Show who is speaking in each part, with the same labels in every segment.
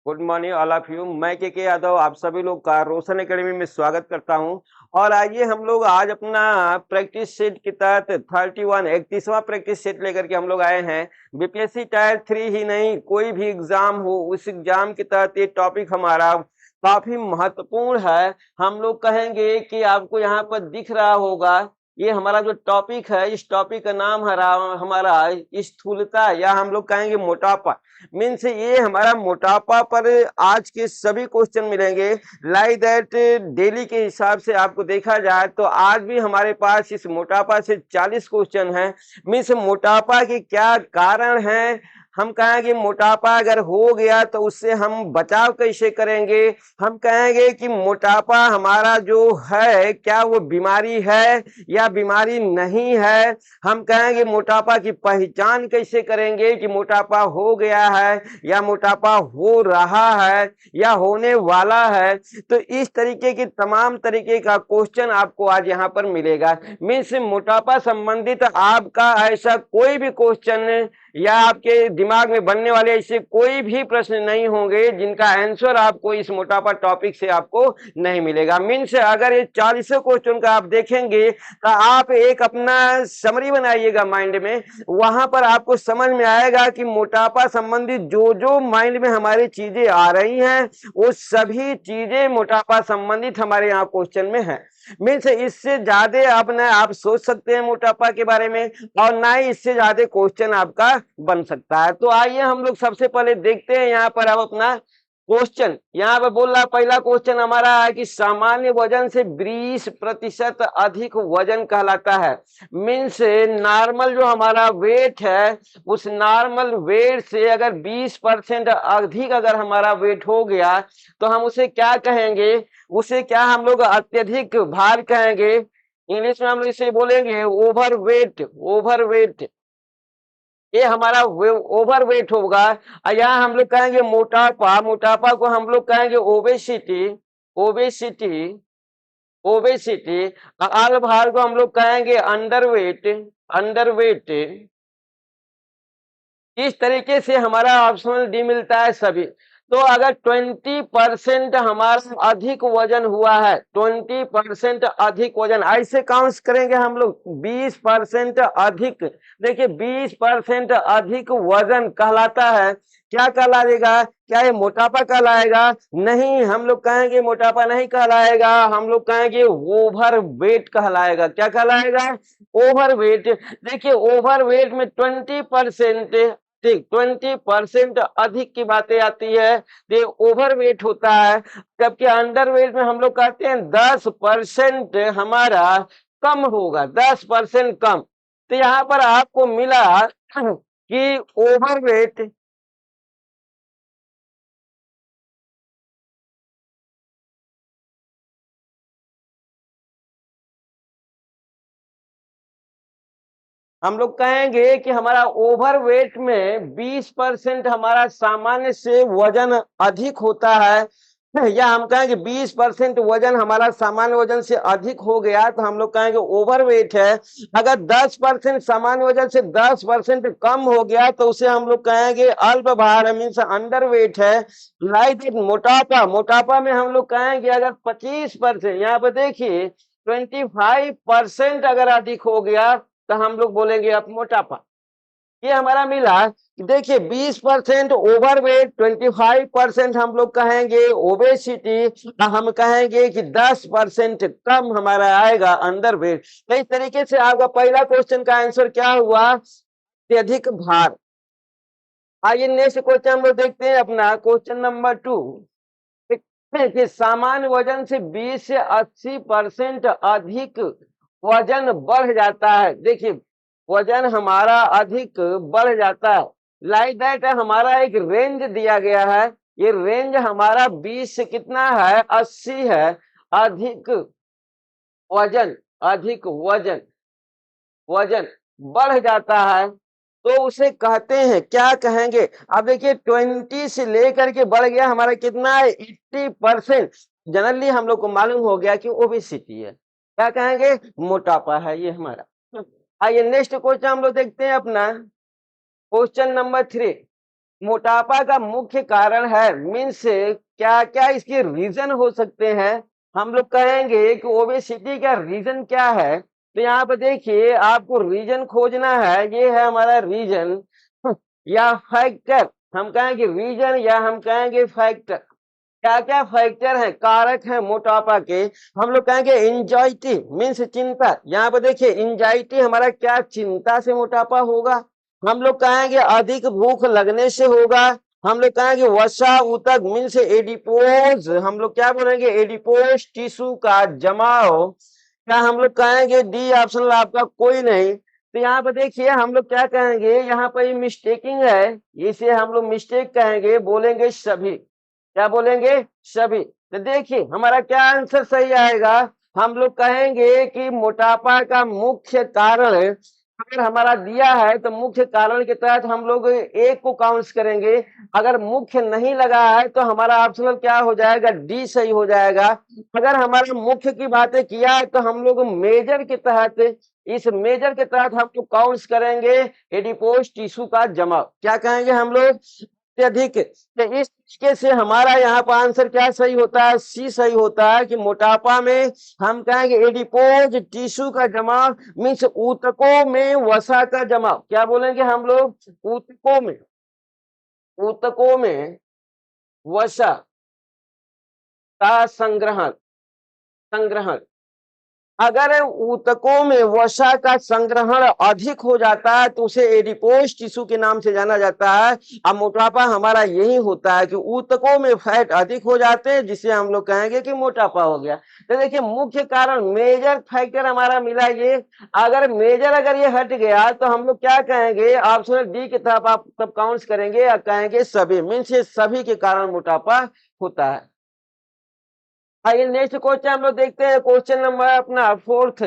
Speaker 1: Good morning all of you. मैं के यादव आप सभी लोग का रोशन एकेडमी में स्वागत करता हूं। और आइए हम लोग आज अपना प्रैक्टिस सेट के तहत 31 प्रैक्टिस सेट लेकर के हम लोग आए हैं। बीपीएससी टायर 3 ही नहीं, कोई भी एग्जाम हो उस एग्जाम के तहत ये टॉपिक हमारा काफी महत्वपूर्ण है। हम लोग कहेंगे कि आपको यहाँ पर दिख रहा होगा, ये हमारा जो टॉपिक है, इस टॉपिक का नाम हमारा स्थूलता या हम लोग कहेंगे मोटापा। मीन्स ये हमारा मोटापा पर आज के सभी क्वेश्चन मिलेंगे। लाइक दैट डेली के हिसाब से आपको देखा जाए तो आज भी हमारे पास इस मोटापा से 40 क्वेश्चन हैं। मीन्स मोटापा के क्या कारण हैं, हम कहेंगे मोटापा अगर हो गया तो उससे हम बचाव कैसे करेंगे, हम कहेंगे कि मोटापा हमारा जो है क्या वो बीमारी है या बीमारी नहीं है, हम कहेंगे मोटापा की पहचान कैसे करेंगे कि मोटापा हो गया है या मोटापा हो रहा है या होने वाला है। तो इस तरीके की तमाम तरीके का क्वेश्चन आपको आज यहाँ पर मिलेगा। मीन्स मोटापा संबंधित आपका ऐसा कोई भी क्वेश्चन या आपके दिमाग में बनने वाले ऐसे कोई भी प्रश्न नहीं होंगे जिनका आंसर आपको इस मोटापा टॉपिक से आपको नहीं मिलेगा। मीन्स अगर ये 40 क्वेश्चन का आप देखेंगे तो आप एक अपना समरी बनाइएगा माइंड में, वहां पर आपको समझ में आएगा कि मोटापा संबंधित जो जो माइंड में हमारी चीजें आ रही हैं वो सभी चीजें मोटापा संबंधित हमारे यहाँ क्वेश्चन में है। मीन्स इससे ज्यादा आप न आप सोच सकते हैं मोटापा के बारे में और ना ही इससे ज्यादा क्वेश्चन आपका बन सकता है। तो आइए हम लोग सबसे पहले देखते हैं यहाँ पर अब अपना क्वेश्चन। यहाँ पर बोल रहा पहला क्वेश्चन हमारा है कि सामान्य वजन से 20% अधिक वजन कहलाता है। मीन्स नॉर्मल जो हमारा वेट है उस नॉर्मल वेट से अगर 20% अधिक अगर हमारा वेट हो गया तो हम उसे क्या कहेंगे, उसे क्या हम लोग अत्यधिक भार कहेंगे। इंग्लिश में हम लोग इसे बोलेंगे ओवर वेट। ओवर वेट ये हमारा ओवर वेट होगा। यहाँ हम लोग कहेंगे मोटापा, मोटापा को हम लोग कहेंगे ओबेसिटी। ओबेसिटी ओबेसिटी आल भार को हम लोग कहेंगे अंडरवेट। अंडरवेट इस तरीके से हमारा ऑप्शन डी मिलता है सभी। तो अगर 20% हमारा अधिक वजन हुआ है, 20% अधिक वजन, ऐसे काउंट करेंगे हम लोग 20% अधिक। देखिए 20% अधिक वजन कहलाता है, क्या कहलाएगा, क्या ये मोटापा कहलाएगा? नहीं, हम लोग कहेंगे मोटापा नहीं कहलाएगा, हम लोग कहेंगे ओवर वेट कहलाएगा। क्या कहलाएगा? Over weight. देखिए ओवर वेट में 20% ठीक 20% अधिक की बातें आती है, ये ओवर वेट होता है। जबकि अंडर वेट में हम लोग कहते हैं 10% हमारा कम होगा, 10% कम। तो यहाँ पर आपको मिला कि ओवर वेट हम लोग कहेंगे कि हमारा ओवर वेट में 20% हमारा सामान्य से वजन अधिक होता है, या हम कहेंगे 20% वजन हमारा सामान्य वजन से अधिक हो गया तो हम लोग कहेंगे ओवर वेट है। अगर 10% सामान्य वजन से 10% कम हो गया तो उसे हम लोग कहेंगे अल्प भार, मीन्स अंडर वेट है। लाइक मोटापा, मोटापा में हम लोग कहेंगे अगर 25%, यहाँ पे देखिए 25% अगर अधिक हो गया तो हम लोग बोलेंगे अब मोटापा। ये हमारा मिला। देखिए 20% ओवरवेट, 25% हम लोग कहेंगे ओबेसिटी, हम कहेंगे कि 10% कम हमारा आएगा अंडर वेट। तो इस तरीके से आपका पहला क्वेश्चन का आंसर क्या हुआ? अत्यधिक भार। आइए नेक्स्ट क्वेश्चन हम लोग देखते हैं अपना क्वेश्चन नंबर 2 कि सामान्य वजन से 20 से 80% अधिक वजन बढ़ जाता है। देखिए वजन हमारा अधिक बढ़ जाता है, लाइक दैट हमारा एक रेंज दिया गया है। ये रेंज हमारा 20 से कितना है, 80 है। अधिक वजन, अधिक वजन, वजन बढ़ जाता है तो उसे कहते हैं, क्या कहेंगे? अब देखिए 20 से लेकर के बढ़ गया हमारा कितना है, 80%। जनरली हम लोग को मालूम हो गया कि ओबेसिटी है, क्या कहेंगे, मोटापा है ये हमारा। आइए नेक्स्ट क्वेश्चन हम लोग देखते हैं अपना क्वेश्चन नंबर 3 मोटापा का मुख्य कारण है, मीन्स क्या क्या इसके रीजन हो सकते हैं। हम लोग कहेंगे कि ओबेसिटी का रीजन क्या है, तो यहाँ पर देखिए आपको रीजन खोजना है। ये है हमारा रीजन या फैक्टर। हम कहेंगे रीजन या हम कहेंगे फैक्टर। क्या क्या फैक्टर है, कारक है मोटापा के। हम लोग कहेंगे एंजाइटी मीन्स चिंता। यहाँ पर देखिए एंजाइटी हमारा क्या, चिंता से मोटापा होगा। हम लोग कहेंगे अधिक भूख लगने से होगा। हम लोग कहेंगे वसा ऊतक मीन्स एडिपोज। हम लोग क्या बोलेंगे, एडिपोज टिश्यू का जमाव। क्या हम लोग कहेंगे डी ऑप्शन आपका कोई नहीं। तो यहाँ पर देखिए हम लोग क्या कहेंगे, यहाँ पर मिस्टेकिंग है, इसे हम लोग मिस्टेक कहेंगे, बोलेंगे सभी। क्या बोलेंगे, सभी। तो देखिए हमारा क्या आंसर सही आएगा। हम लोग कहेंगे कि मोटापा का मुख्य कारण, अगर हमारा दिया है तो मुख्य कारण के तहत हम लोग एक को काउंट करेंगे। अगर मुख्य नहीं लगा है तो हमारा ऑप्शनल क्या हो जाएगा, डी सही हो जाएगा। अगर हमारा मुख्य की बातें किया है तो हम लोग मेजर के तहत, इस मेजर के तहत हम लोग काउंट करेंगे एडिपोज टिश्यू का जमाव। क्या कहेंगे हम लोग, अत्यधिक। तो इस तरीके से हमारा यहाँ पर आंसर क्या सही होता है, सी सही होता है कि मोटापा में हम कहेंगे एडिपोज टिश्यू का जमाव मीन्स ऊतकों में वसा का जमाव। क्या बोलेंगे हम लोग, ऊतकों में, ऊतकों में वसा का संग्रहण, संग्रहण। अगर ऊतकों में वसा का संग्रहण अधिक हो जाता है तो उसे एडिपोज टिश्यू के नाम से जाना जाता है। अब मोटापा हमारा यही होता है कि ऊतकों में फैट अधिक हो जाते हैं, जिसे हम लोग कहेंगे कि मोटापा हो गया। तो देखिए मुख्य कारण, मेजर फैक्टर हमारा मिला ये। अगर मेजर अगर ये हट गया तो हम लोग क्या कहेंगे, ऑप्शन डी की तरफ आप तब काउंट करेंगे या कहेंगे सभी, मीन्स ये सभी के कारण मोटापा होता है। आइए नेक्स्ट क्वेश्चन हम लोग देखते हैं, क्वेश्चन नंबर अपना फोर्थ।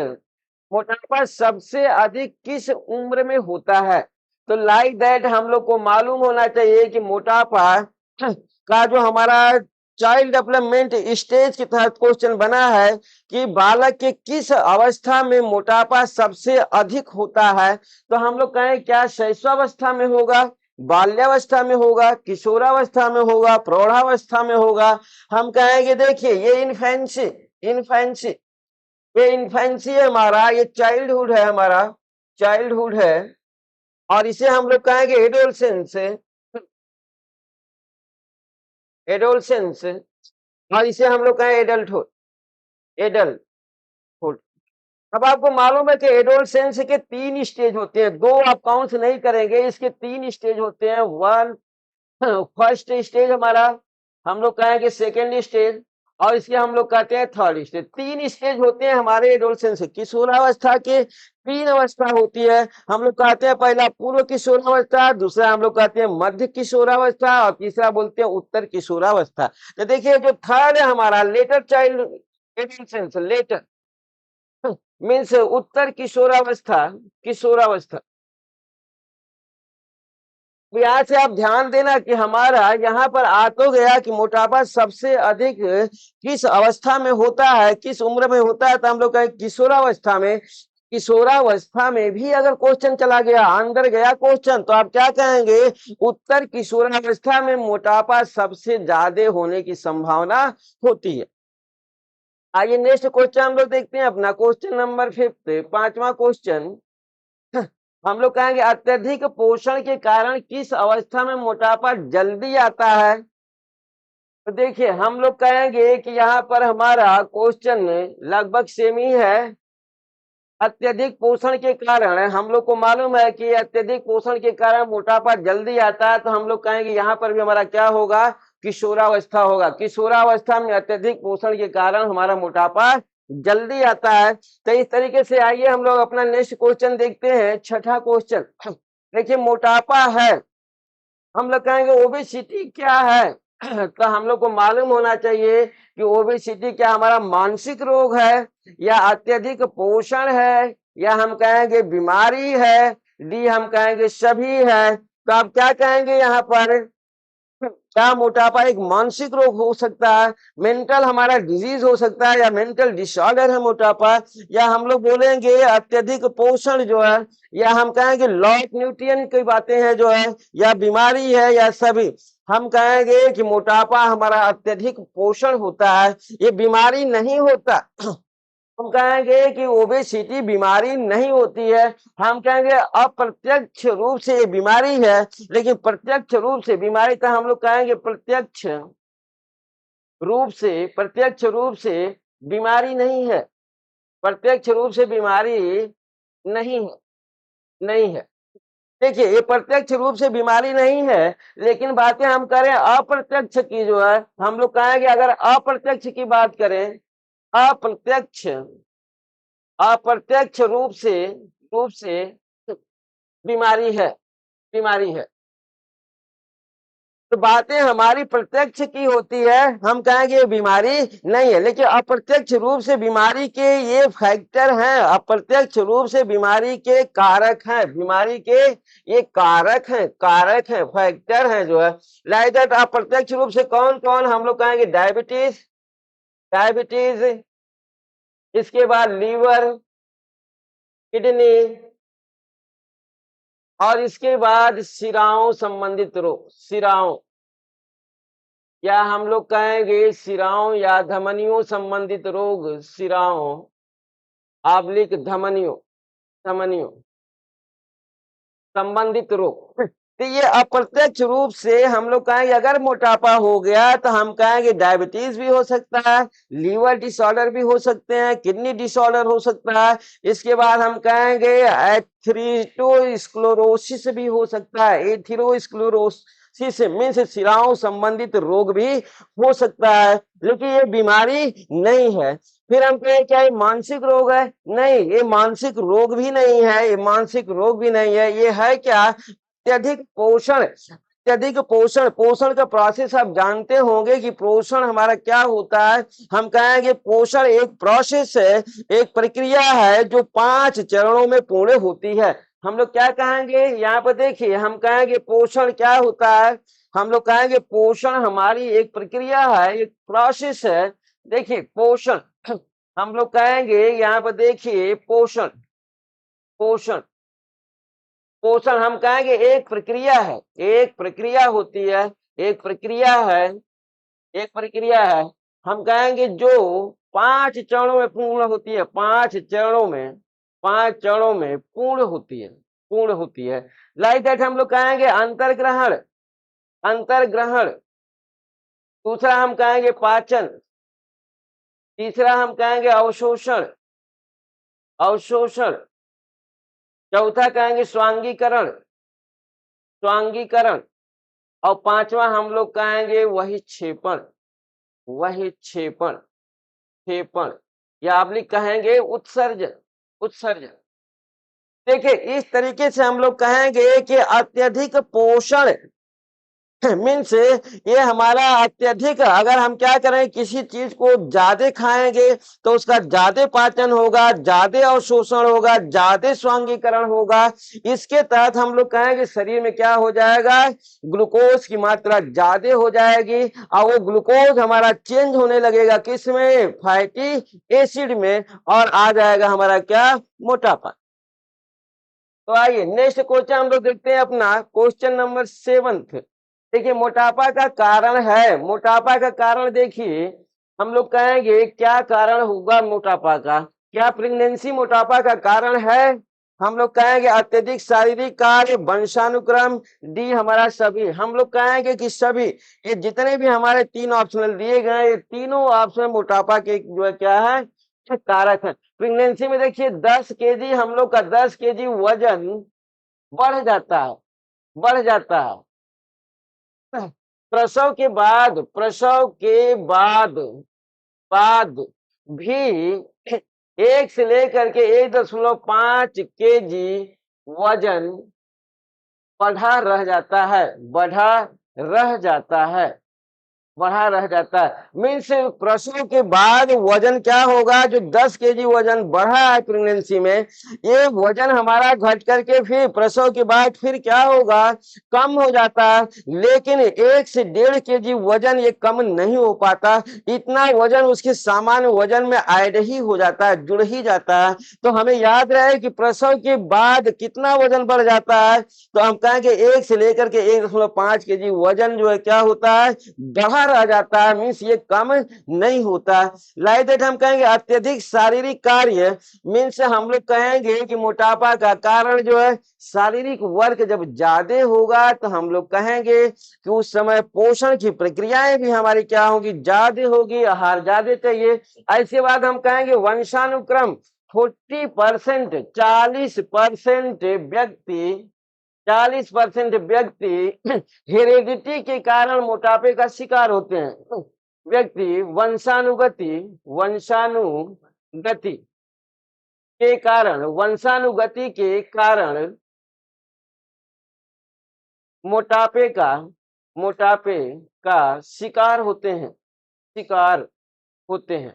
Speaker 1: मोटापा सबसे अधिक किस उम्र में होता है। तो लाइक दैट हम लोग को मालूम होना चाहिए कि मोटापा का जो हमारा चाइल्ड डेवलपमेंट स्टेज के तहत क्वेश्चन बना है कि बालक के किस अवस्था में मोटापा सबसे अधिक होता है। तो हम लोग कहें क्या शैशवावस्था में होगा, बाल्यावस्था में होगा, किशोरावस्था में होगा, प्रौढ़ावस्था में होगा। हम कहेंगे देखिए ये इन्फेंसी, इन्फेंसी, ये इन्फेंसी है हमारा, ये चाइल्डहुड है हमारा, चाइल्डहुड है। और इसे हम लोग कहेंगे एडोलसेंस, एडोलसेंस। और इसे हम लोग कहें एडल्टहुड, एडल्टहुड। अब आपको मालूम है कि एडोलसेंस के 3 स्टेज होते हैं, 2 आप काउंट नहीं करेंगे, इसके 3 स्टेज होते हैं। वन फर्स्ट स्टेज हमारा, हम लोग कहेंगे सेकेंड स्टेज, और इसके हम लोग कहते हैं थर्ड स्टेज। 3 स्टेज होते हैं हमारे एडोलसेंस। किशोरावस्था के 3 अवस्था होती है। हम लोग कहते हैं पहला पूर्व किशोरावस्था, दूसरा हम लोग कहते हैं मध्य किशोरावस्था, और तीसरा बोलते हैं उत्तर किशोरावस्था। तो देखिए जो थर्ड है हमारा later child adolescence, later means उत्तर किशोरावस्था, किशोरावस्था। यहाँ से आप ध्यान देना कि हमारा यहाँ पर आ तो गया कि मोटापा सबसे अधिक किस अवस्था में होता है, किस उम्र में होता है। तो हम लोग कहें किशोरावस्था में। किशोरावस्था में भी अगर क्वेश्चन चला गया, अंदर गया क्वेश्चन, तो आप क्या कहेंगे, उत्तर किशोरावस्था में मोटापा सबसे ज्यादा होने की संभावना होती है। आइए नेक्स्ट क्वेश्चन हम लोग देखते हैं अपना, क्वेश्चन नंबर 5, 5वां क्वेश्चन। हम लोग कहेंगे अत्यधिक पोषण के कारण किस अवस्था में मोटापा जल्दी आता है। तो देखिए हम लोग कहेंगे कि यहाँ पर हमारा क्वेश्चन लगभग सेम ही है। अत्यधिक पोषण के कारण हम लोग को मालूम है कि अत्यधिक पोषण के कारण मोटापा जल्दी आता है। तो हम लोग कहेंगे यहाँ पर भी हमारा क्या होगा, किशोरावस्था होगा। किशोरावस्था में अत्यधिक पोषण के कारण हमारा मोटापा जल्दी आता है। तो इस तरीके से आइए हम लोग अपना नेक्स्ट क्वेश्चन देखते हैं, छठा क्वेश्चन। देखिए मोटापा है, हम लोग कहेंगे ओबेसिटी क्या है। तो हम लोग को मालूम होना चाहिए कि ओबेसिटी क्या हमारा मानसिक रोग है, या अत्यधिक पोषण है, या हम कहेंगे बीमारी है, डी हम कहेंगे सभी है। तो आप क्या कहेंगे यहाँ पर, क्या मोटापा एक मानसिक रोग हो सकता है, मेंटल हमारा डिजीज हो सकता है, या मेंटल डिसऑर्डर है मोटापा, या हम लोग बोलेंगे अत्यधिक पोषण जो है, या हम कहेंगे लॉट न्यूट्रिएंट की बातें हैं जो है, या बीमारी है, या सभी। हम कहेंगे कि मोटापा हमारा अत्यधिक पोषण होता है, ये बीमारी नहीं होता। हम कहेंगे कि ओबेसिटी बीमारी नहीं होती है, हम कहेंगे अप्रत्यक्ष रूप से ये बीमारी है, लेकिन प्रत्यक्ष रूप से बीमारी तो हम लोग कहेंगे प्रत्यक्ष रूप से बीमारी नहीं है, प्रत्यक्ष रूप से बीमारी नहीं है, नहीं है। देखिए ये प्रत्यक्ष रूप से बीमारी नहीं है, लेकिन बातें हम करें अप्रत्यक्ष की जो है, हम लोग कहेंगे अगर अप्रत्यक्ष की बात करें, अप्रत्यक्ष अप्रत्यक्ष रूप से बीमारी है, बीमारी है। तो बातें हमारी प्रत्यक्ष की होती है, हम कहेंगे ये बीमारी नहीं है, लेकिन अप्रत्यक्ष रूप से बीमारी के ये फैक्टर हैं, अप्रत्यक्ष रूप से बीमारी के कारक हैं, बीमारी के ये कारक हैं, फैक्टर हैं जो है। लाइक दैट अप्रत्यक्ष रूप से कौन कौन, हम लोग कहेंगे डायबिटीज, इसके बाद लीवर, किडनी, और इसके बाद शिराओं संबंधित रोग, शिराओं, या हम लोग कहेंगे शिराओं या धमनियों संबंधित रोग, शिराओं आब्लिक धमनियों संबंधित रोग। तो ये अप्रत्यक्ष रूप से हम लोग कहेंगे अगर मोटापा हो गया तो हम कहेंगे डायबिटीज भी हो सकता है, लीवर डिसऑर्डर भी हो सकते हैं, किडनी डिसऑर्डर हो सकता है, इसके बाद हम कहेंगे एथेरोस्क्लेरोसिस भी हो सकता है, एथेरोस्क्लेरोसिस मीन्स शिराओं संबंधित रोग भी हो सकता है, लेकिन ये बीमारी नहीं है। फिर हम कहें क्या ये मानसिक रोग है? नहीं, ये मानसिक रोग भी नहीं है, ये मानसिक रोग भी नहीं है। ये है क्या? अत्यधिक पोषण। पोषण का प्रोसेस आप जानते होंगे कि पोषण हमारा क्या होता है। हम कहेंगे पोषण एक प्रोसेस है, एक प्रक्रिया है जो 5 चरणों में पूर्ण होती है। हम लोग क्या कहेंगे यहाँ पर देखिए, हम कहेंगे पोषण क्या होता है, हम लोग कहेंगे पोषण हमारी एक प्रक्रिया है, एक प्रोसेस है। देखिए पोषण हम लोग कहेंगे यहाँ पर देखिए पोषण पोषण हम कहेंगे एक प्रक्रिया है, एक प्रक्रिया होती है, एक प्रक्रिया है। हम कहेंगे जो 5 चरणों में पूर्ण होती है, 5 चरणों में पूर्ण होती है। लाइक दैट हम लोग कहेंगे अंतर्ग्रहण, दूसरा हम कहेंगे पाचन, तीसरा हम कहेंगे अवशोषण, चौथा कहेंगे स्वांगीकरण, और पांचवा हम लोग कहेंगे वही क्षेपण, या आप लोग कहेंगे उत्सर्जन। देखिए इस तरीके से हम लोग कहेंगे कि अत्यधिक पोषण मीन्स ये हमारा अत्यधिक, अगर हम क्या करें किसी चीज को ज्यादा खाएंगे तो उसका ज्यादा पाचन होगा, ज्यादा अवशोषण होगा, ज्यादा स्वांगीकरण होगा। इसके तहत हम लोग कहेंगे शरीर में क्या हो जाएगा, ग्लूकोज की मात्रा ज्यादा हो जाएगी, और वो ग्लूकोज हमारा चेंज होने लगेगा किसमें, फैटी एसिड में, और आ जाएगा हमारा क्या, मोटापा। तो आइए नेक्स्ट क्वेश्चन हम लोग देखते हैं अपना, क्वेश्चन नंबर 7। देखिए मोटापा का कारण है, मोटापा का कारण देखिए हम लोग कहेंगे क्या कारण होगा मोटापा का, क्या प्रेगनेंसी मोटापा का कारण है? हम लोग कहेंगे अत्यधिक शारीरिक कार्य, वंशानुक्रम, डी हमारा सभी। हम लोग कहेंगे कि सभी, ये जितने भी हमारे 3 ऑप्शनल दिए गए, ये तीनों ऑप्शन मोटापा के जो है क्या है, कारक है। प्रेगनेंसी में देखिए 10 केजी हम लोग का 10 केजी वजन बढ़ जाता है। प्रसव के बाद भी 1 से लेकर के 1.5 केजी वजन बढ़ा रह जाता है, बढ़ा रह जाता है। मीन्स प्रसव के बाद वजन क्या होगा, जो 10 केजी वजन बढ़ा है प्रेगनेंसी में, ये वजन हमारा घट करके फिर प्रसव के बाद फिर क्या होगा, कम हो जाता है। लेकिन 1 से 1.5 केजी वजन ये कम नहीं हो पाता, इतना वजन उसके सामान्य वजन में ऐड ही हो जाता है, जुड़ ही जाता है। तो हमें याद रहे कि प्रसव के बाद कितना वजन बढ़ जाता है, तो हम कहेंगे 1 से लेकर के 1.5 केजी वजन जो है क्या होता है, बढ़ा रह जाता है। मीन्स ये कम नहीं होता। लाइक दैट हम कहेंगे अत्यधिक शारीरिक कार्य, मीन्स हम लोग कहेंगे कि मोटापा का कारण जो है शारीरिक वर्क जब ज्यादा होगा, तो हम लोग कहेंगे कि उस समय पोषण की प्रक्रियाएं भी हमारी क्या होगी, ज्यादा होगी, आहार ज्यादा चाहिए। ऐसे बाद हम कहेंगे वंशानुक्रम 40%, 40% व्यक्ति 40% व्यक्ति हेरेडिटी के कारण मोटापे का शिकार होते हैं। व्यक्ति वंशानुगति के कारण मोटापे का शिकार होते हैं।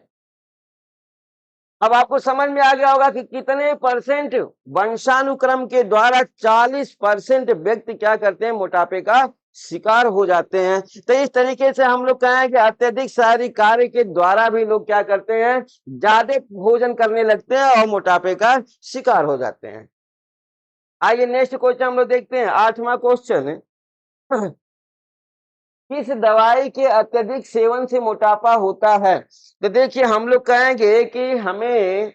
Speaker 1: अब आपको समझ में आ गया होगा कि कितने परसेंट वंशानुक्रम के द्वारा 40% व्यक्ति क्या करते हैं, मोटापे का शिकार हो जाते हैं। तो इस तरीके से हम लोग कहें कि अत्यधिक शारीरिक कार्य के द्वारा भी लोग क्या करते हैं, ज्यादा भोजन करने लगते हैं और मोटापे का शिकार हो जाते हैं। आइए नेक्स्ट क्वेश्चन हम लोग देखते हैं, 8वां क्वेश्चन। किस दवाई के अत्यधिक सेवन से मोटापा होता है? तो देखिए हम लोग कहेंगे कि हमें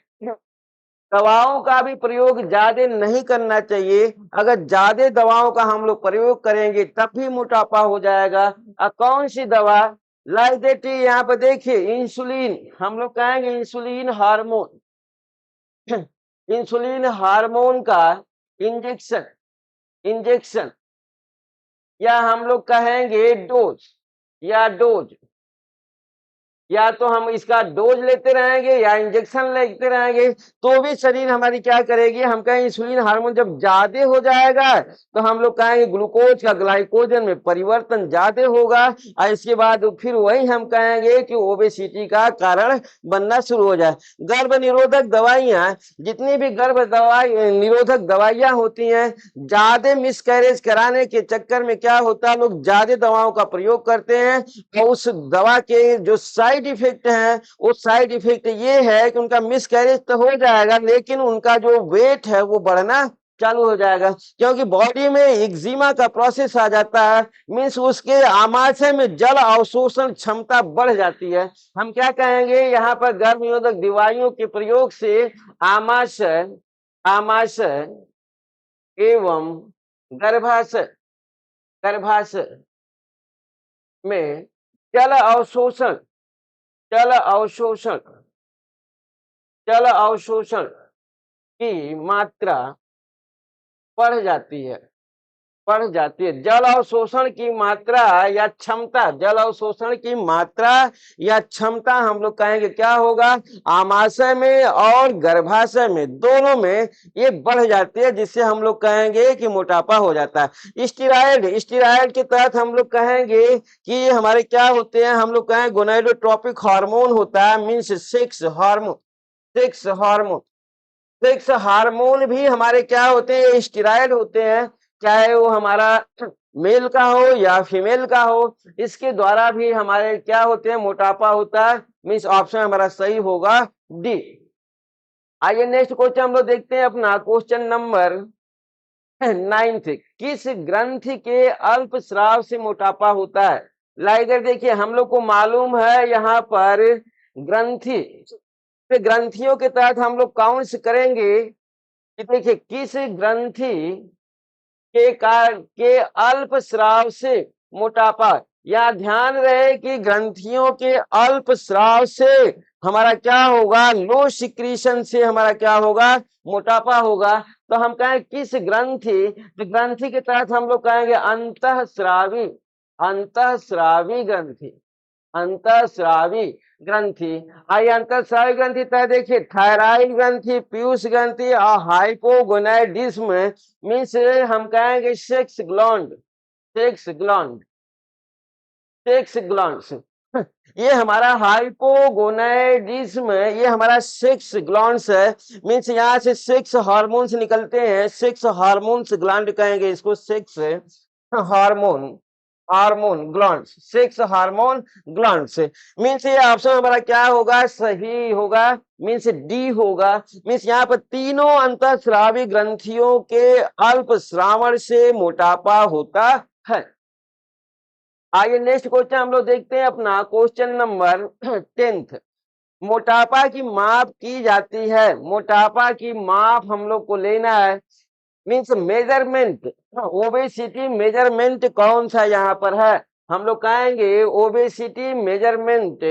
Speaker 1: दवाओं का भी प्रयोग ज्यादा नहीं करना चाहिए। अगर ज्यादा दवाओं का हम लोग प्रयोग करेंगे तब भी मोटापा हो जाएगा। कौन सी दवा? लाइक दैट यहाँ पर देखिए इंसुलिन, हम लोग कहेंगे इंसुलिन हार्मोन का इंजेक्शन या हम लोग कहेंगे डोज, या तो हम इसका डोज लेते रहेंगे या इंजेक्शन लेते रहेंगे, तो भी शरीर हमारी क्या करेगी, हम कहेंगे इंसुलिन हार्मोन जब ज्यादा हो जाएगा तो हम लोग कहेंगे ग्लूकोज का ग्लाइकोजन में परिवर्तन ज्यादा होगा, और इसके बाद फिर वही हम कहेंगे कि ओबेसिटी का कारण बनना शुरू हो जाए। गर्भ निरोधक दवाइयां, जितनी भी निरोधक दवाइयां होती हैं, ज्यादा मिसकैरेज कराने के चक्कर में क्या होता है, लोग ज्यादा दवाओं का प्रयोग करते हैं, तो उस दवा के जो साइड इफेक्ट है, वो साइड इफेक्ट ये है कि उनका मिसकैरेज तो हो जाएगा, लेकिन उनका जो वेट है वो बढ़ना चालू हो जाएगा, क्योंकि बॉडी में एक्जिमा का प्रोसेस आ जाता है। मीन्स उसके आमाशय में जल अवशोषण क्षमता बढ़ जाती है। हम क्या कहेंगे, यहाँ पर गर्भ निरोधक दवाइयों के प्रयोग से आमाशय एवं गर्भाशय में जल अवशोषण की मात्रा बढ़ जाती है। जल अवशोषण की मात्रा या क्षमता हम लोग कहेंगे क्या होगा, आमाशय में और गर्भाशय में दोनों में ये बढ़ जाती है, जिससे हम लोग कहेंगे कि मोटापा हो जाता है। स्टीरायड के तहत हम लोग कहेंगे कि ये हमारे क्या होते हैं, हम लोग कहेंगे गोनाडोट्रोपिक हार्मोन होता है, मीन्स सेक्स हार्मोन भी हमारे क्या होते हैं, स्टीरायड होते हैं, चाहे वो हमारा मेल का हो या फीमेल का हो, इसके द्वारा भी हमारे क्या होते हैं, मोटापा होता है। मीन्स ऑप्शन हमारा सही होगा डी। आइए नेक्स्ट क्वेश्चन हम लोग देखते हैं अपना, क्वेश्चन नंबर 9। किस ग्रंथि के अल्प स्राव से मोटापा होता है? लाइक देखिए हम लोग को मालूम है यहाँ पर ग्रंथियों के तहत हम लोग काउंट्स करेंगे कि देखिए किस ग्रंथि के अल्प स्राव से मोटापा, या ध्यान रहे कि ग्रंथियों के अल्प स्राव से हमारा क्या होगा, लो सिक्रीशन से हमारा क्या होगा, मोटापा होगा। तो हम कहें किस ग्रंथि के तहत हम लोग कहेंगे अंतःस्रावी ग्रंथि। आइए अंतःस्रावी ग्रंथि तय देखिए, थायराइड ग्रंथि, पीयूष ग्रंथि और हाइपोगोनाइडिज्म, मीन्स हम कहेंगे सेक्स ग्लैंड सेक्स ग्लैंड्स। ये हमारा हाइपोगोनाइडिज्म, ये हमारा सेक्स ग्लैंड्स है। मीन्स यहाँ से सेक्स हार्मोन्स निकलते हैं, सेक्स हार्मोन्स ग्लैंड कहेंगे इसको, sex hormone, hormone glands, sex hormone glands. Means ये ऑप्शन हमारा क्या होगा, सही होगा, मीन्स डी होगा। मीन्स यहाँ पर तीनों अंतःस्रावी ग्रंथियों के अल्प श्रावण से मोटापा होता है। आइए नेक्स्ट क्वेश्चन हम लोग देखते हैं अपना, क्वेश्चन नंबर 10th। मोटापा की माप की जाती है, मोटापा की माप हम लोग को लेना है, मीन्स मेजरमेंट, ओबेसिटी मेजरमेंट कौन सा यहाँ पर है, हम लोग कहेंगे obesity measurement,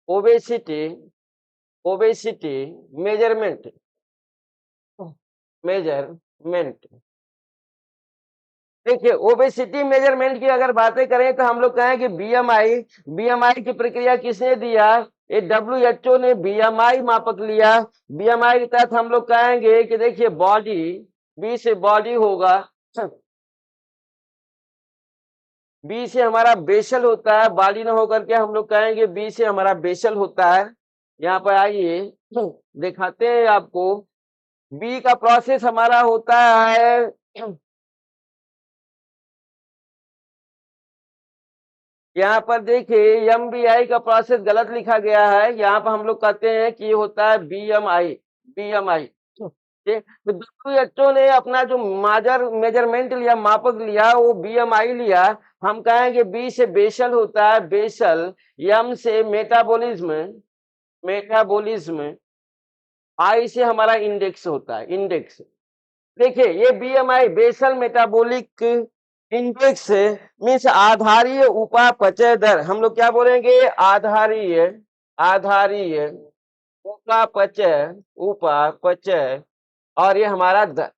Speaker 1: obesity, obesity measurement, measurement. देखिए ओबेसिटी मेजरमेंट की अगर बातें करें तो हम लोग कहें कि बीएमआई, बीएमआई की प्रक्रिया किसने दिया, ये WHO ने बीएमआई मापक लिया। बीएमआई के तहत हम लोग कहेंगे कि देखिए बॉडी, बी से बॉडी होगा, बी से हमारा बेसल होता है, बॉडी न होकर के हम लोग कहेंगे बी से हमारा बेसल होता है। यहाँ पर आइए दिखाते हैं आपको, बी का प्रोसेस हमारा होता है, यहाँ पर देखिए MBI का प्रोसेस गलत लिखा गया है, यहाँ पर हम लोग कहते हैं कि ये होता है BMI, BMI। ठीक, तो WHO ने अपना जो मेजरमेंट लिया, मापक लिया, वो BMI लिया। हम कहेंगे बी से बेसल होता है, बेसल, एम से मेटाबॉलिज्म, मेटाबॉलिज्म, आई से हमारा इंडेक्स होता है, इंडेक्स। देखिए ये BMI basal metabolic index means आधारीय उपापचय दर, हम लोग क्या बोलेंगे, आधारीय, आधारीय उपापचय, उपापचय, और ये हमारा दर,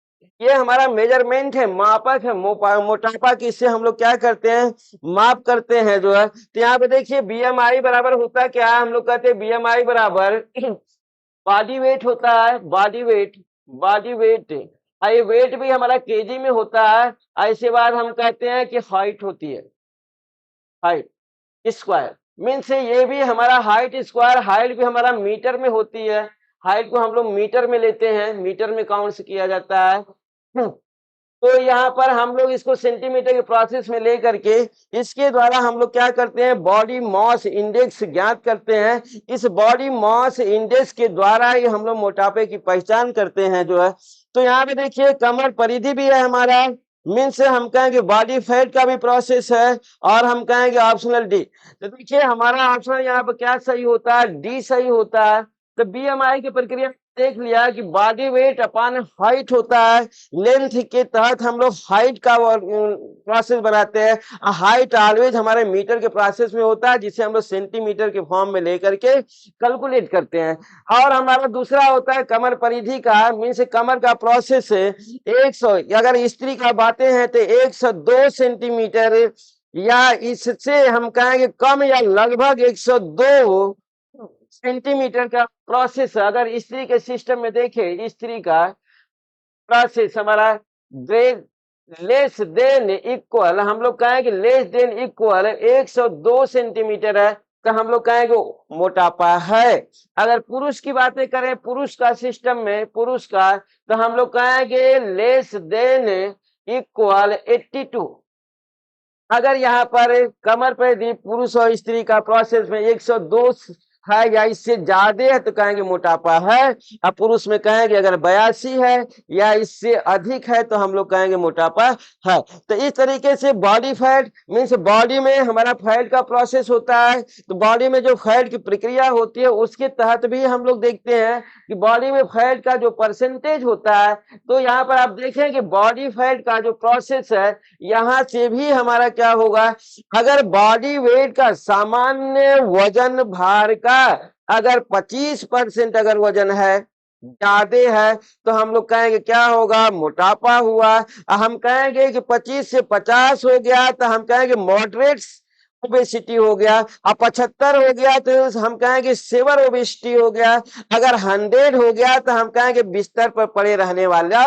Speaker 1: ये हमारा मेजरमेंट है, मापक है, मोटापा की, इससे हम लोग क्या करते हैं, माप करते हैं जो है। तो यहाँ पे देखिए BMI बराबर होता क्या है, हम लोग कहते हैं BMI बराबर बॉडी वेट होता है, बॉडी वेट, बॉडी वेट, ये वेट भी हमारा केजी में होता है। ऐसे बाद हम कहते हैं कि हाइट होती है, हाइट स्क्वायर, मीन्स ये भी हमारा हाइट स्क्वायर, हाइट भी हमारा मीटर में होती है, हाइट को हम लोग मीटर में लेते हैं, मीटर में काउंट किया जाता है। तो यहाँ पर हम लोग इसको सेंटीमीटर के प्रोसेस में लेकर के इसके द्वारा हम लोग क्या करते हैं, बॉडी मास इंडेक्स ज्ञात करते हैं। इस बॉडी मास इंडेक्स के द्वारा ही हम लोग मोटापे की पहचान करते हैं जो है। तो यहाँ पे देखिए कमर परिधि भी है हमारा, मीन्स हम कहेंगे बॉडी फैट का भी प्रोसेस है, और हम कहेंगे ऑप्शनल डी। तो देखिए हमारा ऑप्शन यहाँ पर क्या सही होता है, डी सही होता है। तो BMI की प्रक्रिया देख लिया कि बॉडी वेट अपॉन हाइट होता है, लेंथ के तहत हम लोग हाइट का प्रोसेस बनाते हैं। हाइट ऑलवेज हमारे मीटर के प्रोसेस में होता है, जिसे हम लोग सेंटीमीटर के फॉर्म में लेकर के कैलकुलेट करते हैं। और हमारा दूसरा होता है कमर परिधि का, मीन्स कमर का प्रोसेस 100, अगर स्त्री का बातें हैं तो 102 सेंटीमीटर, या इससे हम कहेंगे कम या लगभग 102 सेंटीमीटर का प्रोसेस। अगर स्त्री के सिस्टम में देखें, स्त्री का प्रोसेस हमारा लेस देन इक्वल, हम लोग कहेंगे लेस देन इक्वल 102 सेंटीमीटर है, तो हम लोग कहेंगे मोटापा है। अगर पुरुष की बातें करें, पुरुष का सिस्टम में, पुरुष का, तो हम लोग कहेंगे लेस देन इक्वल 82। अगर यहाँ पर कमर पर पुरुष और स्त्री का प्रोसेस में 102 है या इससे ज्यादा है तो कहेंगे मोटापा है। अब पुरुष में कहेंगे अगर 82 है या इससे अधिक है तो हम लोग कहेंगे मोटापा है। तो इस तरीके से बॉडी फैट मीन्स बॉडी में हमारा फैट का प्रोसेस होता है, तो बॉडी में जो फैट की प्रक्रिया होती है उसके तहत भी हम लोग देखते हैं कि बॉडी में फैट का जो परसेंटेज होता है। तो यहाँ पर आप देखें कि बॉडी फैट का जो प्रोसेस है, यहाँ से भी हमारा क्या होगा, अगर बॉडी वेट का सामान्य वजन भार का अगर 25% अगर वजन है, ज्यादा है, तो हम लोग कहेंगे क्या होगा, मोटापा हुआ। हम कहेंगे कि 25 से 50 हो गया तो हम कहेंगे मॉडरेट ओबेसिटी हो गया। अब 75 हो गया तो हम कहेंगे सेवर ओबेसिटी हो गया। अगर 100 हो गया तो हम कहेंगे बिस्तर पर पड़े रहने वाला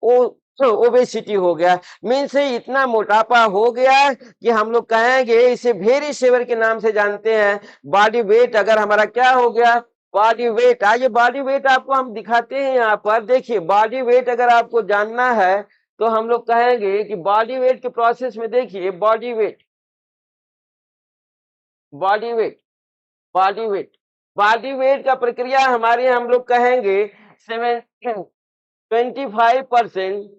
Speaker 1: वो तो ओबेसिटी हो गया। मीन्स इतना मोटापा हो गया कि हम लोग कहेंगे इसे वेरी सेवर के नाम से जानते हैं। बॉडी वेट अगर हमारा क्या हो गया, बॉडी वेट, आइए बॉडी वेट आपको हम दिखाते हैं यहाँ पर। देखिए बॉडी वेट अगर आपको जानना है तो हम लोग कहेंगे कि बॉडी वेट के प्रोसेस में देखिए body weight, body weight, body weight, body weight का प्रक्रिया हमारे हम लोग कहेंगे 25%,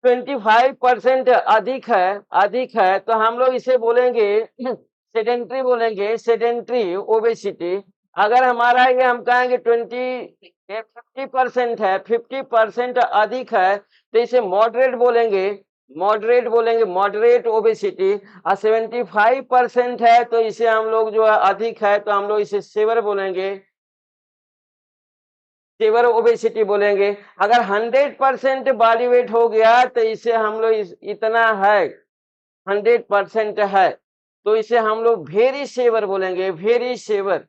Speaker 1: 25% अधिक है, अधिक है तो हम लोग इसे बोलेंगे सेडेंट्री, बोलेंगे सेडेंट्री ओबेसिटी। अगर हमारा ये हम कहेंगे 50% है, 50% अधिक है तो इसे मॉडरेट बोलेंगे, मॉडरेट बोलेंगे, मॉडरेट ओबेसिटी। और 75% है तो इसे हम लोग जो है अधिक है तो हम लोग इसे सेवर बोलेंगे, सेवर ओबेसिटी बोलेंगे। अगर 100% बॉडी वेट हो गया तो इसे हम लोग इतना है, 100% है तो इसे हम लोग वेरी सेवर बोलेंगे, very severe,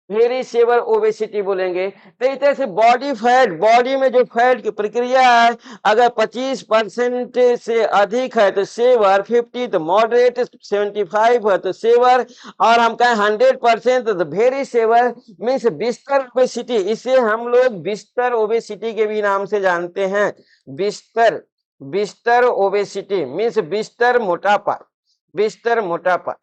Speaker 1: very severe obesity बोलेंगे। तो इस तरह से बॉडी फैट, बॉडी में जो फैट की प्रक्रिया है अगर 25% से अधिक है तो सेवर, 50 तो मॉडरेट, 75 है तो सेवर, और हम कहें 100% तो वेरी सेवर। मीन्स बिस्तर ओबेसिटी, इसे हम लोग बिस्तर ओबेसिटी के भी नाम से जानते हैं। बिस्तर, बिस्तर ओबेसिटी मीन्स बिस्तर मोटापा, बिस्तर मोटापा।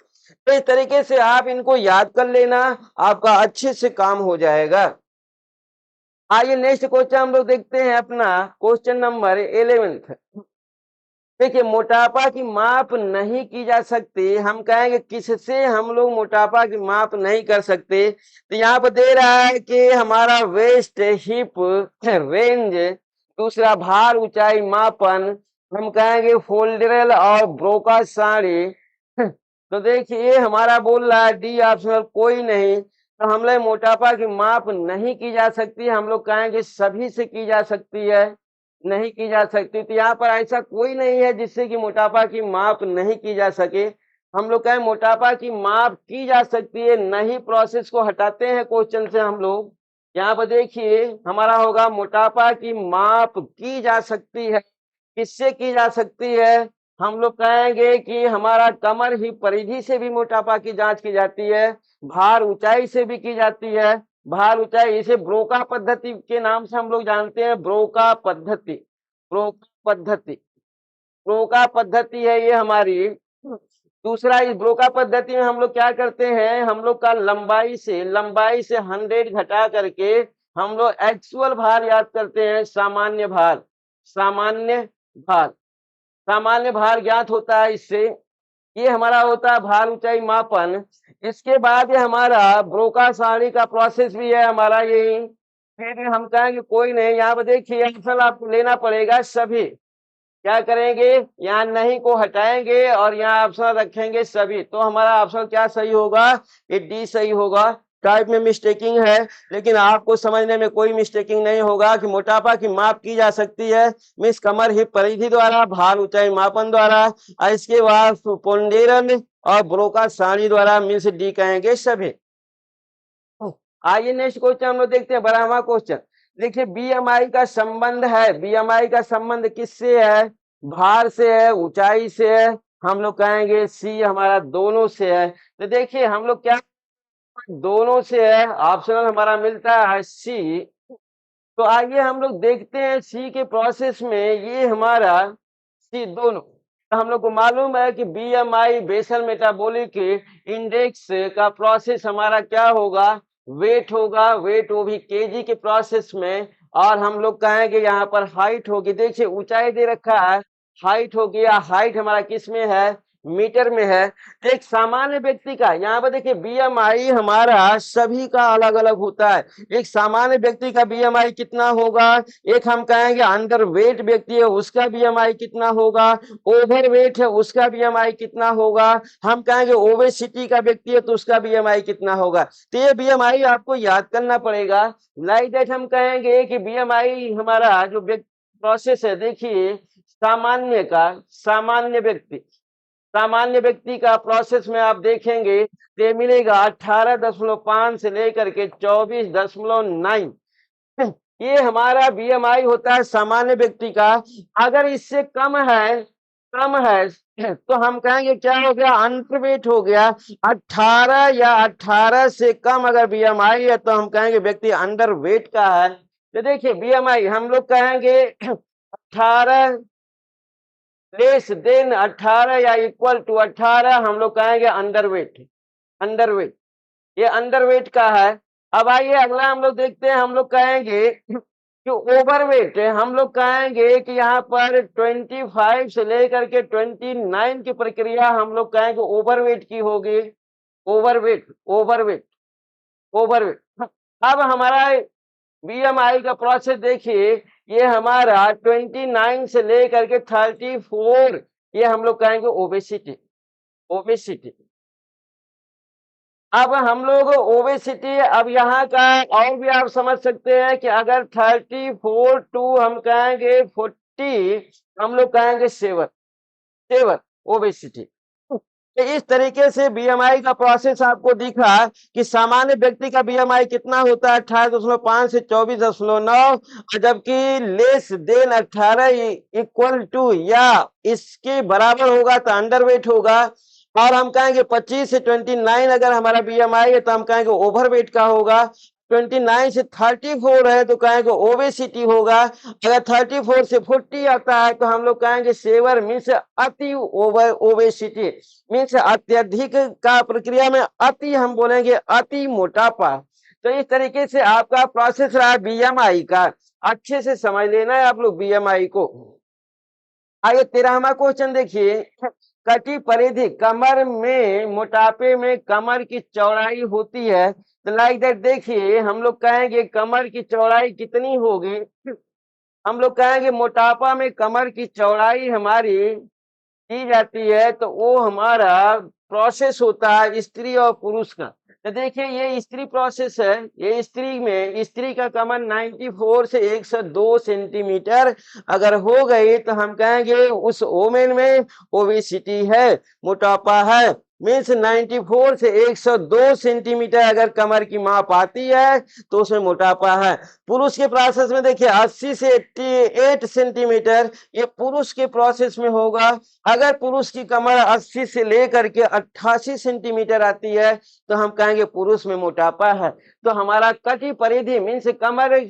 Speaker 1: तो इस तरीके से आप इनको याद कर लेना, आपका अच्छे से काम हो जाएगा। आइए नेक्स्ट क्वेश्चन हम लोग देखते हैं अपना, क्वेश्चन नंबर 11। देखिए मोटापा की माप नहीं की जा सकती, हम कहेंगे किससे हम लोग मोटापा की माप नहीं कर सकते। तो यहाँ पर दे रहा है कि हमारा वेस्ट, हिप रेंज, दूसरा भार ऊंचाई मापन, हम कहेंगे फोल्डरल और ब्रोका साड़ी। तो देखिए हमारा बोल रहा है डी ऑप्शनल कोई नहीं, तो हम लोग मोटापा की माप नहीं की जा सकती, हम लोग कहेंगे सभी से की जा सकती है, नहीं की जा सकती। तो यहाँ पर ऐसा कोई नहीं है जिससे कि मोटापा की माप नहीं की जा सके। हम लोग कहें मोटापा की माप की जा सकती है, नहीं प्रोसेस को हटाते हैं क्वेश्चन से हम लोग। यहाँ पर देखिए हमारा होगा मोटापा की माप की जा सकती है, किससे की जा सकती है, हम लोग कहेंगे कि हमारा कमर ही परिधि से भी मोटापा की जांच की जाती है, भार ऊंचाई से भी की जाती है, भार ऊंचाई, इसे ब्रोका पद्धति के नाम से हम लोग जानते हैं, ब्रोका पद्धति, ब्रोका पद्धति, ब्रोका पद्धति है ये हमारी। दूसरा इस ब्रोका पद्धति में हम लोग क्या करते हैं, हम लोग का लंबाई से 100 घटा करके हम लोग एक्चुअल भार याद करते हैं, सामान्य भार, सामान्य भार, सामान्य भार ज्ञात होता है इससे। ये हमारा होता है भार ऊंचाई मापन। इसके बाद ये हमारा ब्रोका सारणी का प्रोसेस भी है हमारा यही। फिर हम कहेंगे कोई नहीं, यहाँ पर देखिए आंसर आपको लेना पड़ेगा सभी। क्या करेंगे, यहाँ नहीं को हटाएंगे और यहाँ ऑप्शन रखेंगे सभी, तो हमारा ऑप्शन क्या सही होगा, ये डी सही होगा। टाइप में मिस्टेकिंग है लेकिन आपको समझने में कोई मिस्टेकिंग नहीं होगा कि मोटापा की माप की जा सकती है मिस कमर हिप परिधि द्वारा, भार ऊंचाई मापन द्वारा, और इसके बाद पोंडेरन और ब्रोका सारणी द्वारा, मिस डी कहेंगे सभी। आइए नेक्स्ट क्वेश्चन हम लोग देखते हैं, 12वां क्वेश्चन। देखिए बीएमआई का संबंध है, बीएमआई का संबंध किससे है, भार से है, ऊंचाई से है, हम लोग कहेंगे सी हमारा दोनों से है। तो देखिए हम लोग क्या, दोनों से है, ऑप्शनल हमारा मिलता है सी। तो आइए हम लोग देखते हैं सी के प्रोसेस में, ये हमारा सी दोनों, तो हम लोग को मालूम है कि बीएमआई बेसल मेटाबॉलिक इंडेक्स का प्रोसेस हमारा क्या होगा, वेट होगा, वेट वो भी केजी के प्रोसेस में, और हम लोग कहेंगे यहाँ पर हाइट होगी। देखिए ऊंचाई दे रखा है, हाइट होगी, या हाइट हमारा किस में है, मीटर में है। तो एक सामान्य व्यक्ति का यहाँ पर देखिए बीएमआई हमारा सभी का अलग अलग होता है। एक सामान्य व्यक्ति का बीएमआई कितना होगा, एक हम कहेंगे अंडर वेट व्यक्ति है उसका बीएमआई कितना होगा, ओवर वेट है उसका बीएमआई कितना होगा, हम कहेंगे ओबेसिटी का व्यक्ति है तो उसका बीएमआई कितना होगा। तो ये बीएमआई आपको याद करना पड़ेगा। लाइक दैट हम कहेंगे कि बीएमआई हमारा जो प्रोसेस है, देखिए सामान्य का, सामान्य व्यक्ति, सामान्य व्यक्ति का प्रोसेस में आप देखेंगे तो मिलेगा 18.5 से लेकर के 24.9। ये हमारा बीएमआई होता है सामान्य व्यक्ति का। अगर इससे कम है तो हम कहेंगे क्या हो गया, अंडरवेट हो गया। 18 या 18 से कम अगर बीएमआई है तो हम कहेंगे व्यक्ति अंडरवेट का है। तो देखिए बीएमआई हम लोग कहेंगे 18 लेस देन 18 या इक्वल टू 18 हम लोग कहेंगे अंडरवेट। अंडरवेट, ये अंडरवेट का है। अब आइए अगला हम लोग देखते हैं, हम लोग कहेंगे कि ओवरवेट है। हम लोग कहेंगे कि यहाँ पर 25 से लेकर के 29 की प्रक्रिया हम लोग कहेंगे ओवरवेट की होगी। Overweight overweight overweight. अब हमारा बीएमआई का प्रोसेस देखिए, ये हमारा 29 से लेकर के 34, ये हम लोग कहेंगे ओबेसिटी। ओबेसिटी, अब हम लोग ओबेसिटी, अब यहाँ का और भी आप समझ सकते हैं कि अगर 34 टू हम कहेंगे 40, हम लोग कहेंगे सेवर। Saver obesity. तो इस तरीके से बीएमआई का प्रोसेस आपको दिखा कि सामान्य व्यक्ति का बीएमआई कितना होता है 18.5 से 24.9, जबकि लेस देन 18 इक्वल टू या इसके बराबर होगा तो अंडरवेट होगा। और हम कहेंगे 25 से 29 अगर हमारा बीएमआई है तो हम कहेंगे ओवरवेट का होगा। 29 से 34 है तो कहेंगे ओबेसिटी होगा। अगर 34 से 40 आता है तो हम लोग कहेंगे सेवर मीन्स अति ओवर ओबेसिटी, मीन्स अत्यधिक का प्रक्रिया में अति हम बोलेंगे अति मोटापा। तो इस तरीके से आपका प्रोसेस रहा बीएमआई का। अच्छे से समझ लेना है आप लोग बीएमआई को। आइए 13वां क्वेश्चन देखिए, कटी परिधि कमर में मोटापे में कमर की चौड़ाई होती है तो लाइक दैट। देखिए हम लोग कहेंगे कमर की चौड़ाई कितनी होगी, हम लोग कहेंगे मोटापा में कमर की चौड़ाई हमारी की जाती है तो वो हमारा प्रोसेस होता है स्त्री और पुरुष का। तो देखिए ये स्त्री प्रोसेस है, ये स्त्री में स्त्री का कमर 94 से 102 सेंटीमीटर अगर हो गई तो हम कहेंगे उस वोमेन में ओबेसिटी है, मोटापा है। मीन्स 94 से 102 सेंटीमीटर अगर कमर की माप आती है तो उसमें मोटापा है। पुरुष के प्रोसेस में देखिए 80 से 88 सेंटीमीटर, ये पुरुष के प्रोसेस में होगा। अगर पुरुष की कमर 80 से लेकर के 88 सेंटीमीटर आती है तो हम कहेंगे पुरुष में मोटापा है। तो हमारा कटी परिधि मीन्स कमर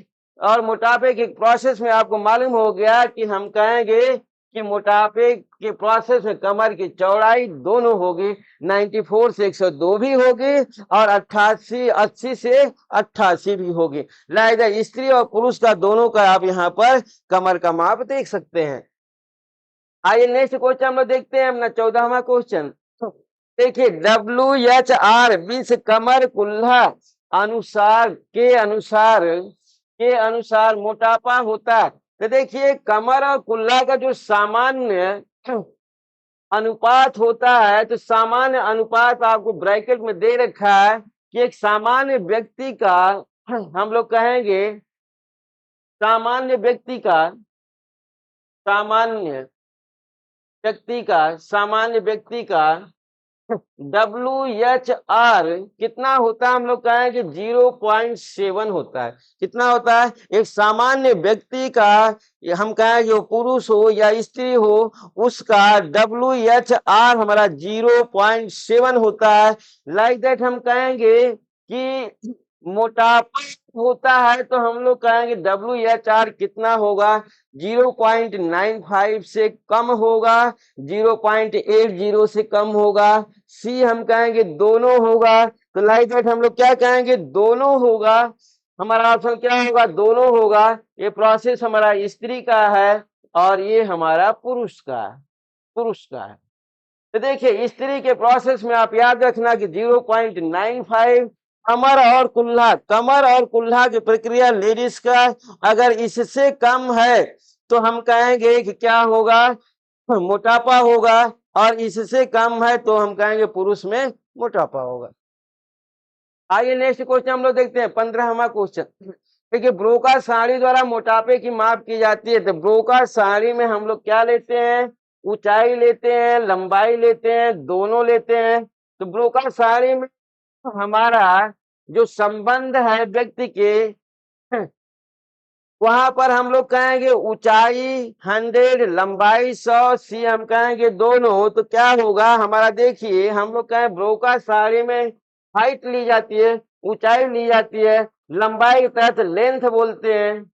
Speaker 1: और मोटापे के प्रोसेस में आपको मालूम हो गया कि हम कहेंगे कि मोटापे के प्रोसेस में कमर की चौड़ाई दोनों होगी, 94 से 102 भी होगी और 80 से 88 भी होगी। लाइक स्त्री और पुरुष का दोनों का आप यहाँ पर कमर का माप देख सकते हैं। आइए नेक्स्ट क्वेश्चन हम लोग देखते हैं अपना 14वां क्वेश्चन। देखिए WHR मीन्स कमर कुल्हा के अनुसार मोटापा होता है। तो देखिए कमर और कुल्हा का जो सामान्य अनुपात होता है, तो सामान्य अनुपात आपको ब्रैकेट में दे रखा है कि एक सामान्य व्यक्ति का हम लोग कहेंगे सामान्य व्यक्ति का WHR कितना होता है, हम लोग कहेंगे 0.7 होता है। कितना होता है एक सामान्य व्यक्ति का, हम कहेंगे वो पुरुष हो या स्त्री हो, उसका WHR हमारा 0.7 होता है। लाइक दैट हम कहेंगे कि मोटापा होता है तो हम लोग कहेंगे WHR कितना होगा, 0.95 से कम होगा, 0.80 से कम होगा। सी हम कहेंगे दोनों होगा। तो लाइक दैट हम लोग क्या कहेंगे, दोनों होगा। हमारा ऑप्शन क्या होगा, दोनों होगा। ये प्रोसेस हमारा स्त्री का है और ये हमारा पुरुष का है। तो देखिए स्त्री के प्रोसेस में आप याद रखना कि 0.95 कमर और कुल्हा की प्रक्रिया लेडीज का अगर इससे कम है तो हम कहेंगे कि क्या होगा, मोटापा होगा, और इससे कम है तो हम कहेंगे पुरुष में मोटापा होगा। आइए नेक्स्ट क्वेश्चन हम लोग देखते हैं 15वां क्वेश्चन। देखिए ब्रोका सारणी द्वारा मोटापे की माप की जाती है। तो ब्रोका सारणी में हम लोग क्या लेते हैं, ऊंचाई लेते हैं, लंबाई लेते हैं, दोनों लेते हैं। तो ब्रोका सारणी में हमारा जो संबंध है व्यक्ति के वहां पर हम लोग कहेंगे ऊंचाई 100, लंबाई 100, सी हम कहेंगे दोनों। तो क्या होगा हमारा, देखिए हम लोग कहें ब्रोका साड़ी में हाइट ली जाती है, ऊंचाई ली जाती है, लंबाई के तहत लेंथ बोलते हैं,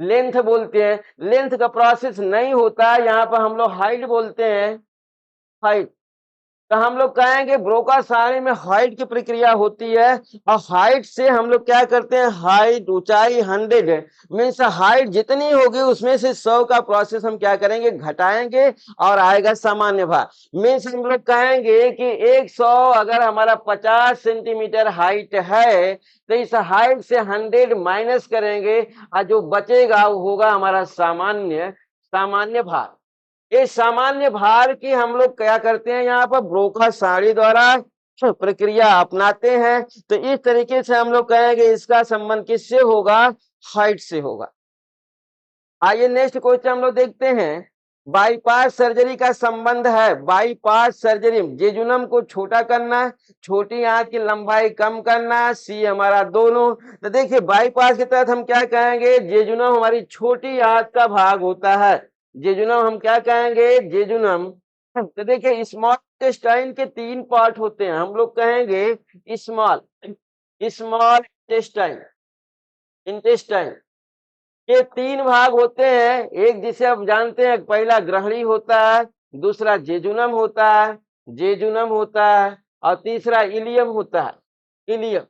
Speaker 1: लेंथ बोलते हैं। लेंथ का प्रोसेस नहीं होता, यहाँ पर हम लोग हाइट बोलते हैं, हाइट। तो हम लोग कहेंगे ब्रोका सारणी में हाइट की प्रक्रिया होती है, और हाइट से हम लोग क्या करते हैं, हाइट ऊंचाई 100 है, मीन्स हाइट जितनी होगी उसमें से 100 का प्रोसेस हम क्या करेंगे, घटाएंगे, और आएगा सामान्य भार। मीन्स हम लोग कहेंगे कि 100 अगर हमारा 50 सेंटीमीटर हाइट है, तो इस हाइट से 100 माइनस करेंगे, और जो बचेगा वो होगा हमारा सामान्य सामान्य भार। ये सामान्य भार की हम लोग क्या करते हैं, यहाँ पर ब्रोका सारणी द्वारा प्रक्रिया अपनाते हैं। तो इस तरीके से हम लोग कहेंगे इसका संबंध किससे होगा, हाइट से होगा। आइए नेक्स्ट क्वेश्चन हम लोग देखते हैं। बाईपास सर्जरी का संबंध है, बाईपास सर्जरी जेजुनम को छोटा करना, छोटी आंत की लंबाई कम करना, सी हमारा दोनों। तो देखिए बाईपास के तहत हम क्या कहेंगे, जेजुनम हमारी छोटी आंत का भाग होता है, जेजुनम हम क्या कहेंगे, जेजुनम। तो देखिए स्मॉल इंटेस्टाइन के 3 पार्ट होते हैं, हम लोग कहेंगे स्मॉल स्मॉल इंटेस्टाइन, इंटेस्टाइन ये 3 भाग होते हैं। एक जिसे आप जानते हैं, पहला ग्रहणी होता है, दूसरा जेजुनम होता है, जेजुनम होता है, और तीसरा इलियम होता है, इलियम,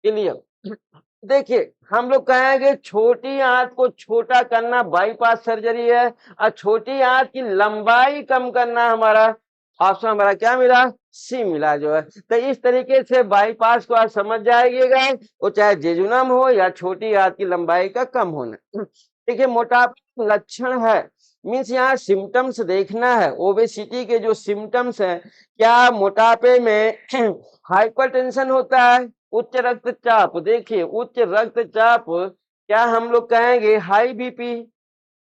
Speaker 1: इलियम। देखिए हम लोग कहेंगे छोटी आंत को छोटा करना बाईपास सर्जरी है, और छोटी आंत की लंबाई कम करना हमारा ऑप्शन हमारा क्या मिला, सी मिला जो है। तो इस तरीके से बाईपास को आप समझ जाइएगा, वो चाहे जेजुनम हो या छोटी आंत की लंबाई का कम होना। देखिए मोटापा लक्षण है, मीन्स यहाँ सिम्टम्स देखना है, ओबेसिटी के जो सिम्टम्स हैं, क्या मोटापे में हाइपरटेंशन होता है, उच्च रक्तचाप। देखिए उच्च रक्तचाप, क्या हम लोग कहेंगे हाई बीपी,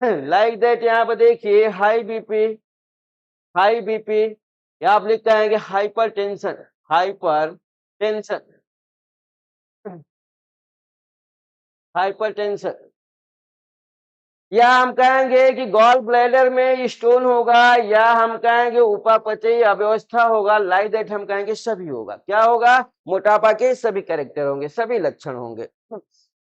Speaker 1: लाइक दैट। यहाँ पर देखिए हाई बीपी, हाई बीपी, या आप लिख कहेंगे hyper tension, hyper tension, hyper tension. या हम कहेंगे कि गॉल ब्लैडर में स्टोन होगा, या हम कहेंगे उपापचयी अव्यवस्था होगा, लाइक दैट हम कहेंगे सभी होगा। क्या होगा, मोटापा के सभी कैरेक्टर होंगे, सभी लक्षण होंगे।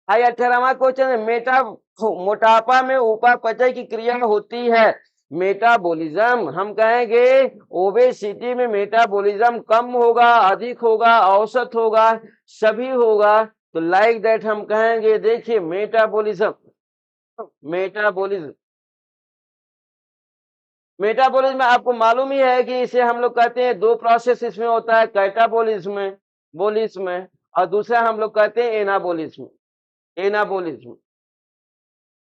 Speaker 1: हाई 18वां क्वेश्चन है, मोटापा में उपापचय की क्रिया होती है, मेटाबॉलिज्म। हम कहेंगे ओबेसिटी में मेटाबॉलिज्म कम होगा, अधिक होगा, औसत होगा, सभी होगा। तो लाइक दैट हम कहेंगे, देखिए मेटाबॉलिज्म, मेटाबॉलिज्म, मेटाबॉलिज्म आपको मालूम ही है कि इसे हम लोग कहते हैं, 2 प्रोसेस इसमें होता है, कैटाबॉलिज्म बोलिज्म, और दूसरा हम लोग कहते हैं एनाबॉलिज्म, एनाबॉलिज्म।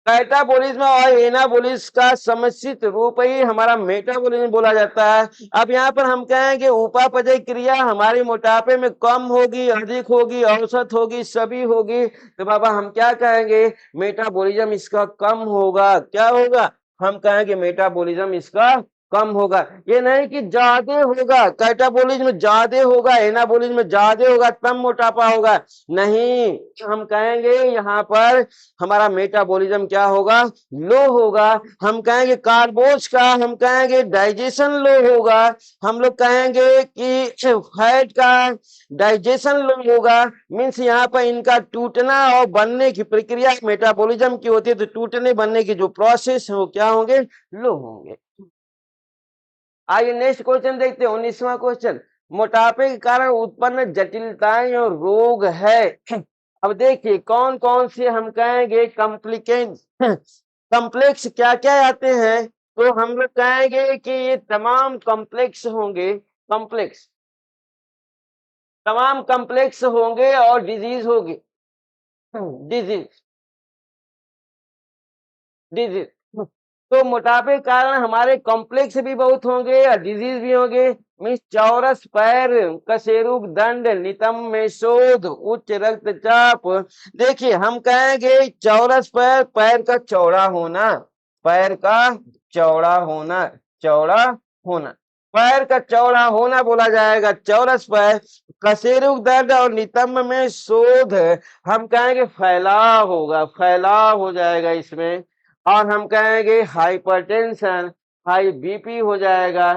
Speaker 1: कैटाबॉलिज्म और एनाबॉलिज्म का सम्मिश्रित रूप ही हमारा मेटाबॉलिज्म बोला जाता है। अब यहाँ पर हम कहेंगे उपापचय क्रिया हमारे मोटापे में कम होगी, अधिक होगी, औसत होगी, सभी होगी। तो बाबा हम क्या कहेंगे, मेटाबॉलिज्म इसका कम होगा। क्या होगा, हम कहेंगे मेटाबॉलिज्म इसका कम होगा। ये नहीं कि ज्यादा होगा, कैटाबॉलिज्म ज्यादा होगा, एनाबॉलिज्म ज्यादा होगा तब मोटापा होगा, नहीं। हम कहेंगे यहाँ पर हमारा मेटाबॉलिज्म क्या होगा, लो होगा। हम कहेंगे कार्बोज का, हम कहेंगे डाइजेशन लो होगा। हम लोग कहेंगे कि फैट का डाइजेशन लो होगा, मीन्स यहाँ पर इनका टूटना और बनने की प्रक्रिया मेटाबॉलिज्म की होती है, तो टूटने बनने की जो प्रोसेस है वो क्या होंगे, लो होंगे। आइए नेक्स्ट क्वेश्चन देखते हैं, 19वां क्वेश्चन, मोटापे के कारण उत्पन्न जटिलताएं और रोग है। अब देखिए कौन कौन से हम कहेंगे कॉम्प्लिकेंट, कॉम्प्लेक्स क्या क्या आते हैं। तो हम लोग कहेंगे कि ये तमाम कॉम्प्लेक्स होंगे, कॉम्प्लेक्स, तमाम कॉम्प्लेक्स होंगे, और डिजीज होगी, डिजीज, डिजीज। तो मोटापे के कारण हमारे कॉम्प्लेक्स भी बहुत होंगे और डिजीज भी होंगे। मीन्स चौरस पैर, कशेरुक दंड, नितंब में शोध, उच्च रक्तचाप। देखिए हम कहेंगे चौरस पैर, पैर का चौड़ा होना, पैर का चौड़ा होना, चौड़ा होना। पैर का चौड़ा होना बोला जाएगा चौरस पैर। कशेरुक दर्द और नितंब में शोध हम कहेंगे फैलाव होगा, फैलाव हो जाएगा इसमें। और हम कहेंगे हाइपरटेंशन, हाई बीपी हो जाएगा,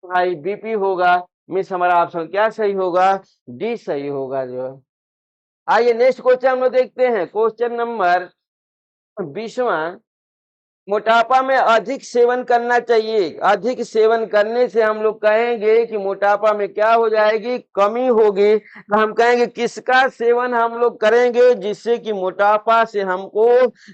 Speaker 1: हाई बीपी होगा। मिस हमारा ऑप्शन क्या सही होगा? डी सही होगा जो है। आइए नेक्स्ट क्वेश्चन हम लोग देखते हैं, क्वेश्चन नंबर 20वां। मोटापा में अधिक सेवन करना चाहिए, अधिक सेवन करने से हम लोग कहेंगे कि मोटापा में क्या हो जाएगी? कमी होगी। तो हम कहेंगे किसका सेवन हम लोग करेंगे जिससे कि मोटापा से हमको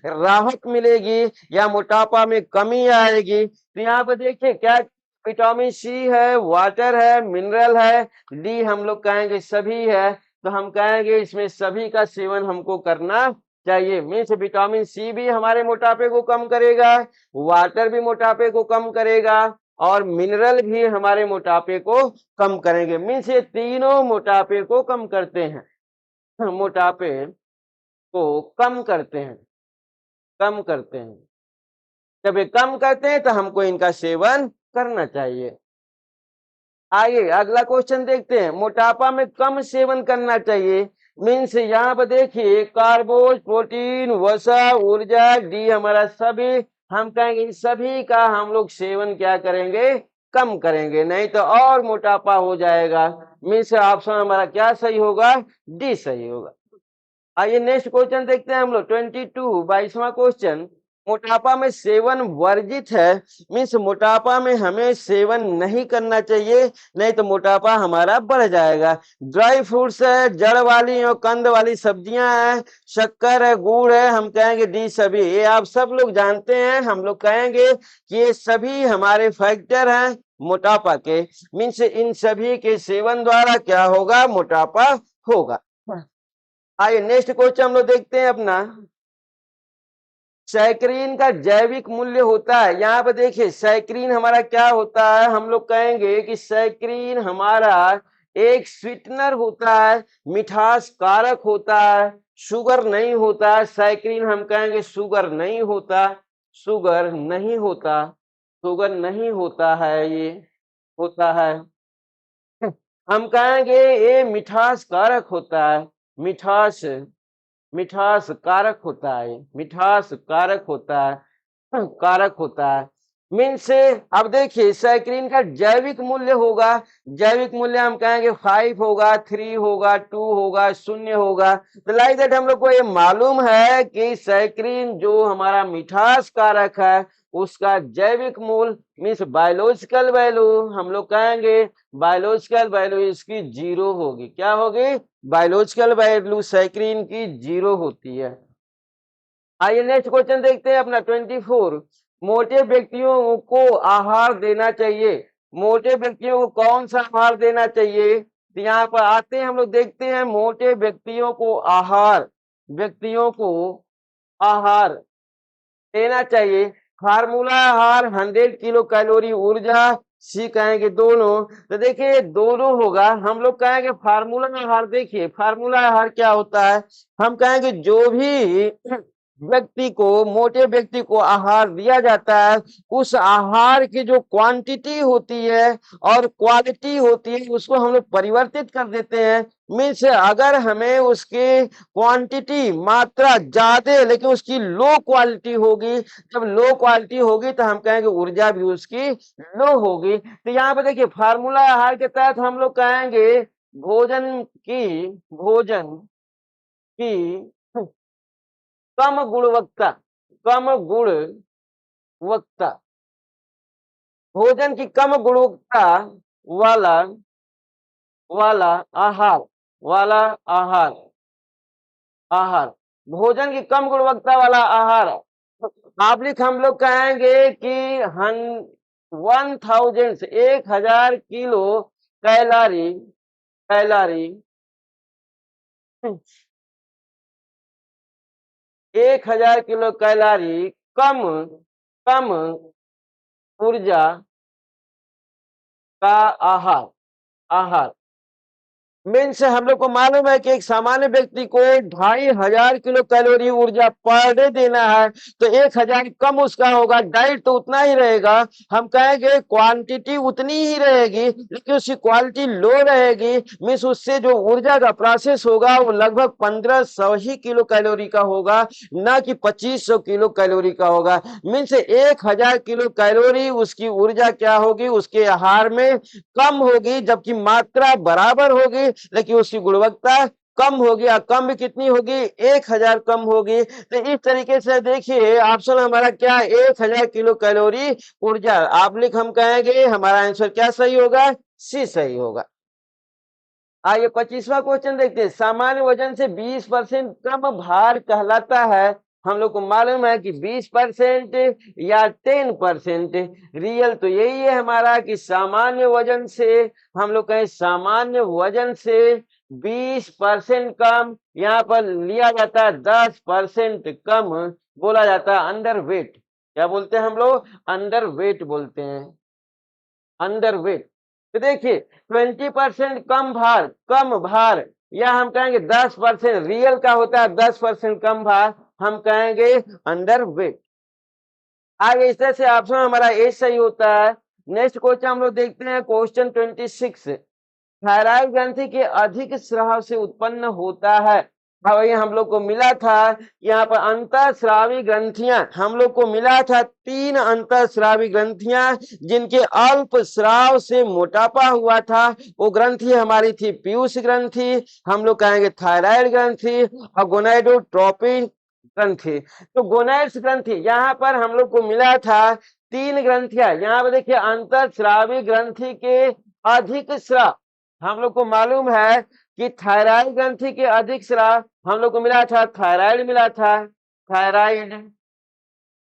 Speaker 1: राहत मिलेगी या मोटापा में कमी आएगी? तो यहाँ पे देखिए क्या विटामिन सी है, वाटर है, मिनरल है, डी हम लोग कहेंगे सभी है। तो हम कहेंगे इसमें सभी का सेवन हमको करना चाहिए। मीन्स विटामिन सी भी हमारे मोटापे को कम करेगा, वाटर भी मोटापे को कम करेगा और मिनरल भी हमारे मोटापे को कम करेंगे। मीन्स ये तीनों मोटापे को कम करते हैं, मोटापे को कम करते हैं, कम करते हैं। जब ये कम करते हैं तो हमको इनका सेवन करना चाहिए। आइए अगला क्वेश्चन देखते हैं, मोटापा में कम सेवन करना चाहिए। मीन्स यहाँ पर देखिए कार्बोज, प्रोटीन, वसा, ऊर्जा, डी हमारा सभी। हम कहेंगे इन सभी का हम लोग सेवन क्या करेंगे? कम करेंगे, नहीं तो और मोटापा हो जाएगा। मीन्स ऑप्शन हमारा क्या सही होगा? डी सही होगा। आइए नेक्स्ट क्वेश्चन देखते हैं हम लोग 22 22वां क्वेश्चन। मोटापा में सेवन वर्जित है, मीन्स मोटापा में हमें सेवन नहीं करना चाहिए, नहीं तो मोटापा हमारा बढ़ जाएगा। ड्राई फ्रूट्स है, जड़ वाली और कंद वाली सब्जियां हैं, शक्कर है, गुड़ है, हम कहेंगे डी सभी। ये आप सब लोग जानते हैं, हम लोग कहेंगे कि ये सभी हमारे फैक्टर हैं मोटापा के। मीन्स इन सभी के सेवन द्वारा क्या होगा? मोटापा होगा। आइए नेक्स्ट क्वेश्चन हम लोग देखते हैं अपना, सैकरीन का जैविक मूल्य होता है। यहाँ पे देखिए सैकरीन हमारा क्या होता है? हम लोग कहेंगे कि सैकरीन हमारा एक स्वीटनर होता है, मिठास कारक होता है, शुगर नहीं होता है। सैकरीन हम कहेंगे शुगर नहीं होता, शुगर नहीं होता, शुगर नहीं होता है, ये होता है। हम कहेंगे ये मिठास कारक होता है, मिठास, मिठास कारक होता है, मिठास कारक होता है, कारक होता है। मीन्स अब देखिए सैकरीन का जैविक मूल्य होगा, जैविक मूल्य हम कहेंगे 5 होगा, 3 होगा, 2 होगा, 0 होगा। तो लाइक दैट हम लोग को ये मालूम है कि सैकरीन जो हमारा मिठास कारक है उसका जैविक मूल्य मीन्स बायोलॉजिकल वैल्यू हम लोग कहेंगे बायोलॉजिकल वैल्यू इसकी 0 होगी। क्या होगी? बायोलॉजिकल वैल्यू सैकरीन की 0 होती है। आइए नेक्स्ट क्वेश्चन देखते हैं अपना 24। मोटे व्यक्तियों को आहार देना चाहिए, मोटे व्यक्तियों को कौन सा आहार देना चाहिए? तो यहाँ पर आते हैं हम लोग देखते हैं मोटे व्यक्तियों को आहार, व्यक्तियों को आहार देना चाहिए। फार्मूला आहार 100 किलो कैलोरी ऊर्जा, सी कहेंगे दोनों। तो देखिए दोनों होगा। हम लोग कहेंगे फार्मूला आहार, देखिए फार्मूला आहार क्या होता है? हम कहेंगे जो भी व्यक्ति को, मोटे व्यक्ति को आहार दिया जाता है उस आहार की जो क्वांटिटी होती है और क्वालिटी होती है उसको हम लोग परिवर्तित कर देते हैं। मीन्स अगर हमें उसकी क्वांटिटी मात्रा ज्यादा लेकिन उसकी लो क्वालिटी होगी, जब लो क्वालिटी होगी तो हम कहेंगे ऊर्जा भी उसकी लो होगी। तो यहाँ पे देखिए फार्मूला आहार के तहत हम लोग कहेंगे भोजन की, भोजन की कम गुणवत्ता, कम गुणवत्ता, भोजन की कम गुणवत्ता वाला वाला आहार, वाला आहार, आहार, भोजन की कम गुणवत्ता वाला आहार आप हम लोग कहेंगे कि 1000 kilo calorie, calorie 1000 kilo calorie कम, कम ऊर्जा का आहार, आहार मीन्स हम लोग को मालूम है कि एक सामान्य व्यक्ति को 2500 किलो कैलोरी ऊर्जा पर डे देना है, तो 1000 कम उसका होगा, डाइट तो उतना ही रहेगा। हम कहेंगे क्वांटिटी उतनी ही रहेगी लेकिन उसकी क्वालिटी लो रहेगी। मीन्स उससे जो ऊर्जा का प्रोसेस होगा वो लगभग 1500 ही किलो कैलोरी का होगा, न कि 2500 किलो कैलोरी का होगा। मीन्स 1000 किलो कैलोरी उसकी ऊर्जा क्या होगी, उसके आहार में कम होगी, जबकि मात्रा बराबर होगी लेकिन उसकी गुणवत्ता कम होगी। और कम भी कितनी होगी, 1000 कम होगी। तो इस तरीके से देखिए ऑप्शन हमारा क्या, 1000 किलो कैलोरी ऊर्जा। आप लिख, हम कहेंगे हमारा आंसर क्या सही होगा, सी सही होगा। आइए 25वां क्वेश्चन देखते हैं। सामान्य वजन से 20% कम भार कहलाता है। हम लोग को मालूम है कि 20% या 10%। रियल तो यही है हमारा कि सामान्य वजन से, हम लोग कहें सामान्य वजन से 20% कम, यहाँ पर लिया जाता है 10% कम, बोला जाता है अंडर वेट। क्या बोलते हैं हम लोग, अंडर वेट बोलते हैं, अंडर वेट। तो देखिए 20% कम भार, या हम कहेंगे 10%, रियल का होता है 10% कम भार, हम कहेंगे अंडर वेट। आगे इस तरह से ऑप्शन हमारा ए सही होता है। नेक्स्ट क्वेश्चन हम लोग देखते हैं, क्वेश्चन 26। थायराइड ग्रंथि के अधिक स्राव से उत्पन्न होता है। हाँ वही हम लोग को मिला था, यहाँ पर अंतःस्रावी ग्रंथियां हम लोग को मिला था, 3 अंतःस्रावी ग्रंथियां जिनके अल्प स्राव से मोटापा हुआ था। वो ग्रंथि हमारी थी पीयूष ग्रंथि, हम लोग कहेंगे थायराइड ग्रंथि और गोनाडोट्रोपिन ग्रंथि। तो गोनाड्स ग्रंथि यहाँ पर हम लोग को मिला था 3 ग्रंथियां। यहाँ पर देखिए अंतःस्रावी ग्रंथि के अधिक स्राव, हम लोग को मालूम है कि थायराइड ग्रंथि के अधिक स्राव हम लोग को मिला था, थायराइड मिला था, थायराइड,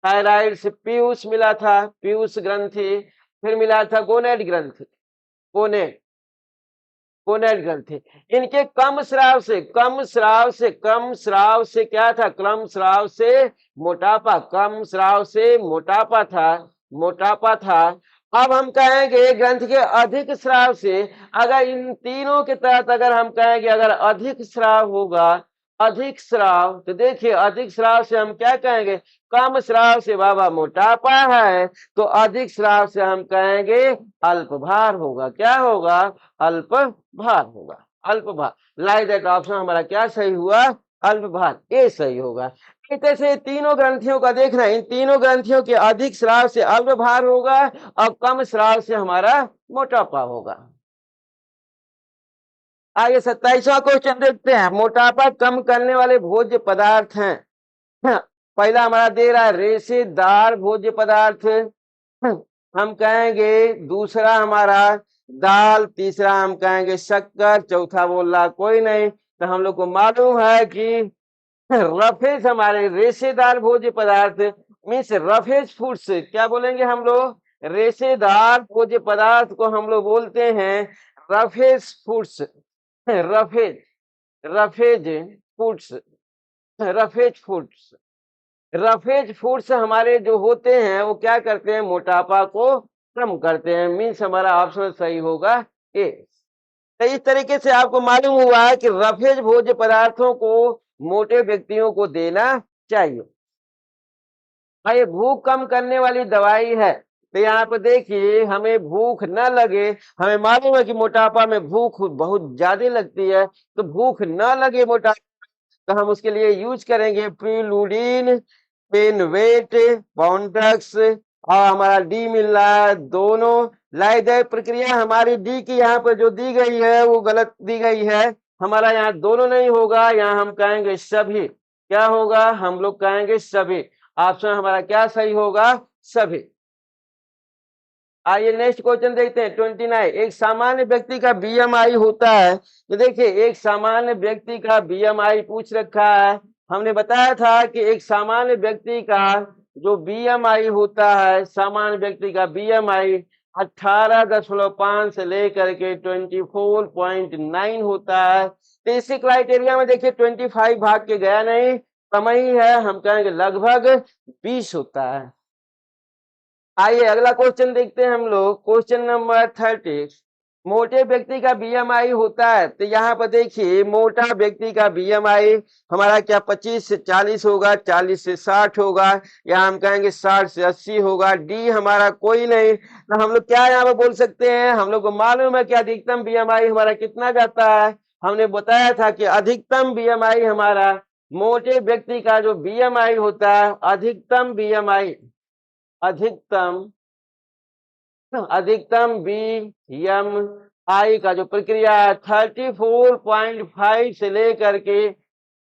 Speaker 1: थायराइड से पीयूष मिला था, पीयूष ग्रंथि, फिर मिला था गोनेड ग्रंथि, गोनेड, गोनेड ग्रंथि। इनके कम स्राव से, कम स्राव से, कम स्राव से क्या था, कम स्राव से मोटापा, कम स्राव से मोटापा था, मोटापा था। अब हम कहेंगे ग्रंथ के अधिक स्राव से, अगर इन तीनों के तहत अगर हम कहेंगे अगर अधिक स्राव होगा, अधिक स्राव, तो देखिए अधिक स्राव से हम क्या कहेंगे, कम स्राव से बाबा मोटापा है, तो अधिक स्राव से हम कहेंगे अल्प भार होगा। क्या होगा, अल्प भार होगा, अल्प भार। लाइक दैट ऑप्शन हमारा क्या सही हुआ, अल्प भार, ए सही होगा। इस तरह से तीनों ग्रंथियों का देखना, इन तीनों ग्रंथियों के अधिक स्राव से अल्प भार होगा और कम स्राव से हमारा मोटापा होगा। आगे 27वां क्वेश्चन देखते हैं। मोटापा कम करने वाले भोज्य पदार्थ हैं। हाँ, पहला हमारा दे रहा है रेशेदार भोज्य पदार्थ, हम कहेंगे दूसरा हमारा दाल, तीसरा हम कहेंगे शक्कर, चौथा बोल रहा कोई नहीं। तो हम लोग को मालूम है कि रफेज हमारे रेशेदार भोज्य पदार्थ, मीन्स रफेज फूड्स, क्या बोलेंगे हम लोग, रेशेदार भोज्य पदार्थ को हम लोग बोलते हैं roughage foods, roughage, roughage foods, roughage foods. Roughage foods हमारे जो होते हैं वो क्या करते हैं, मोटापा को कम करते हैं। मीन्स हमारा ऑप्शन सही होगा ए। तो इस तरीके से आपको मालूम हुआ है कि रफेज भोज्य पदार्थों को मोटे व्यक्तियों को देना चाहिए। हाँ, ये भूख कम करने वाली दवाई है। तो यहाँ पे देखिए हमें भूख न लगे, हमें मालूम है कि मोटापा में भूख बहुत ज्यादा लगती है, तो भूख न लगे मोटापा, तो हम उसके लिए यूज करेंगे प्रिलुडीन, पेनवेट, पॉन्टक्स, और हमारा डी मिल रहा है दोनों। लाइदय प्रक्रिया हमारी डी की यहाँ पर जो दी गई है वो गलत दी गई है, हमारा यहाँ दोनों नहीं होगा, यहाँ हम कहेंगे सभी। क्या होगा, हम लोग कहेंगे सभी। ऑप्शन हमारा क्या सही होगा, सभी। आइए नेक्स्ट क्वेश्चन देखते हैं 29। एक सामान्य व्यक्ति का बीएमआई होता है। तो देखिए एक सामान्य व्यक्ति का बीएमआई पूछ रखा है। हमने बताया था कि एक सामान्य व्यक्ति का जो बीएमआई होता है, सामान्य व्यक्ति का बीएमआई 18.5 से लेकर के 24.9 होता है। तो इसी क्राइटेरिया में देखिए 25 भाग के गया नहीं, कम ही है, हम कहेंगे लगभग 20 होता है। आइए अगला क्वेश्चन देखते हैं हम लोग, क्वेश्चन नंबर 30। मोटे व्यक्ति का बीएमआई होता है, तो यहाँ पर देखिए मोटा व्यक्ति का बीएमआई हमारा क्या 25 से 40 होगा, 40 से 60 होगा, या हम कहेंगे 60 से 80 होगा। डी हमारा कोई नहीं, तो हम लोग क्या यहाँ पर बोल सकते हैं, हम लोग को मालूम है कि अधिकतम बीएमआई हमारा कितना जाता है। हमने बताया था कि अधिकतम बीएमआई हमारा मोटे व्यक्ति का जो बीएमआई होता है, अधिकतम बीएमआई, अधिकतम बीएमआई का जो प्रक्रिया है 34.5 से लेकर के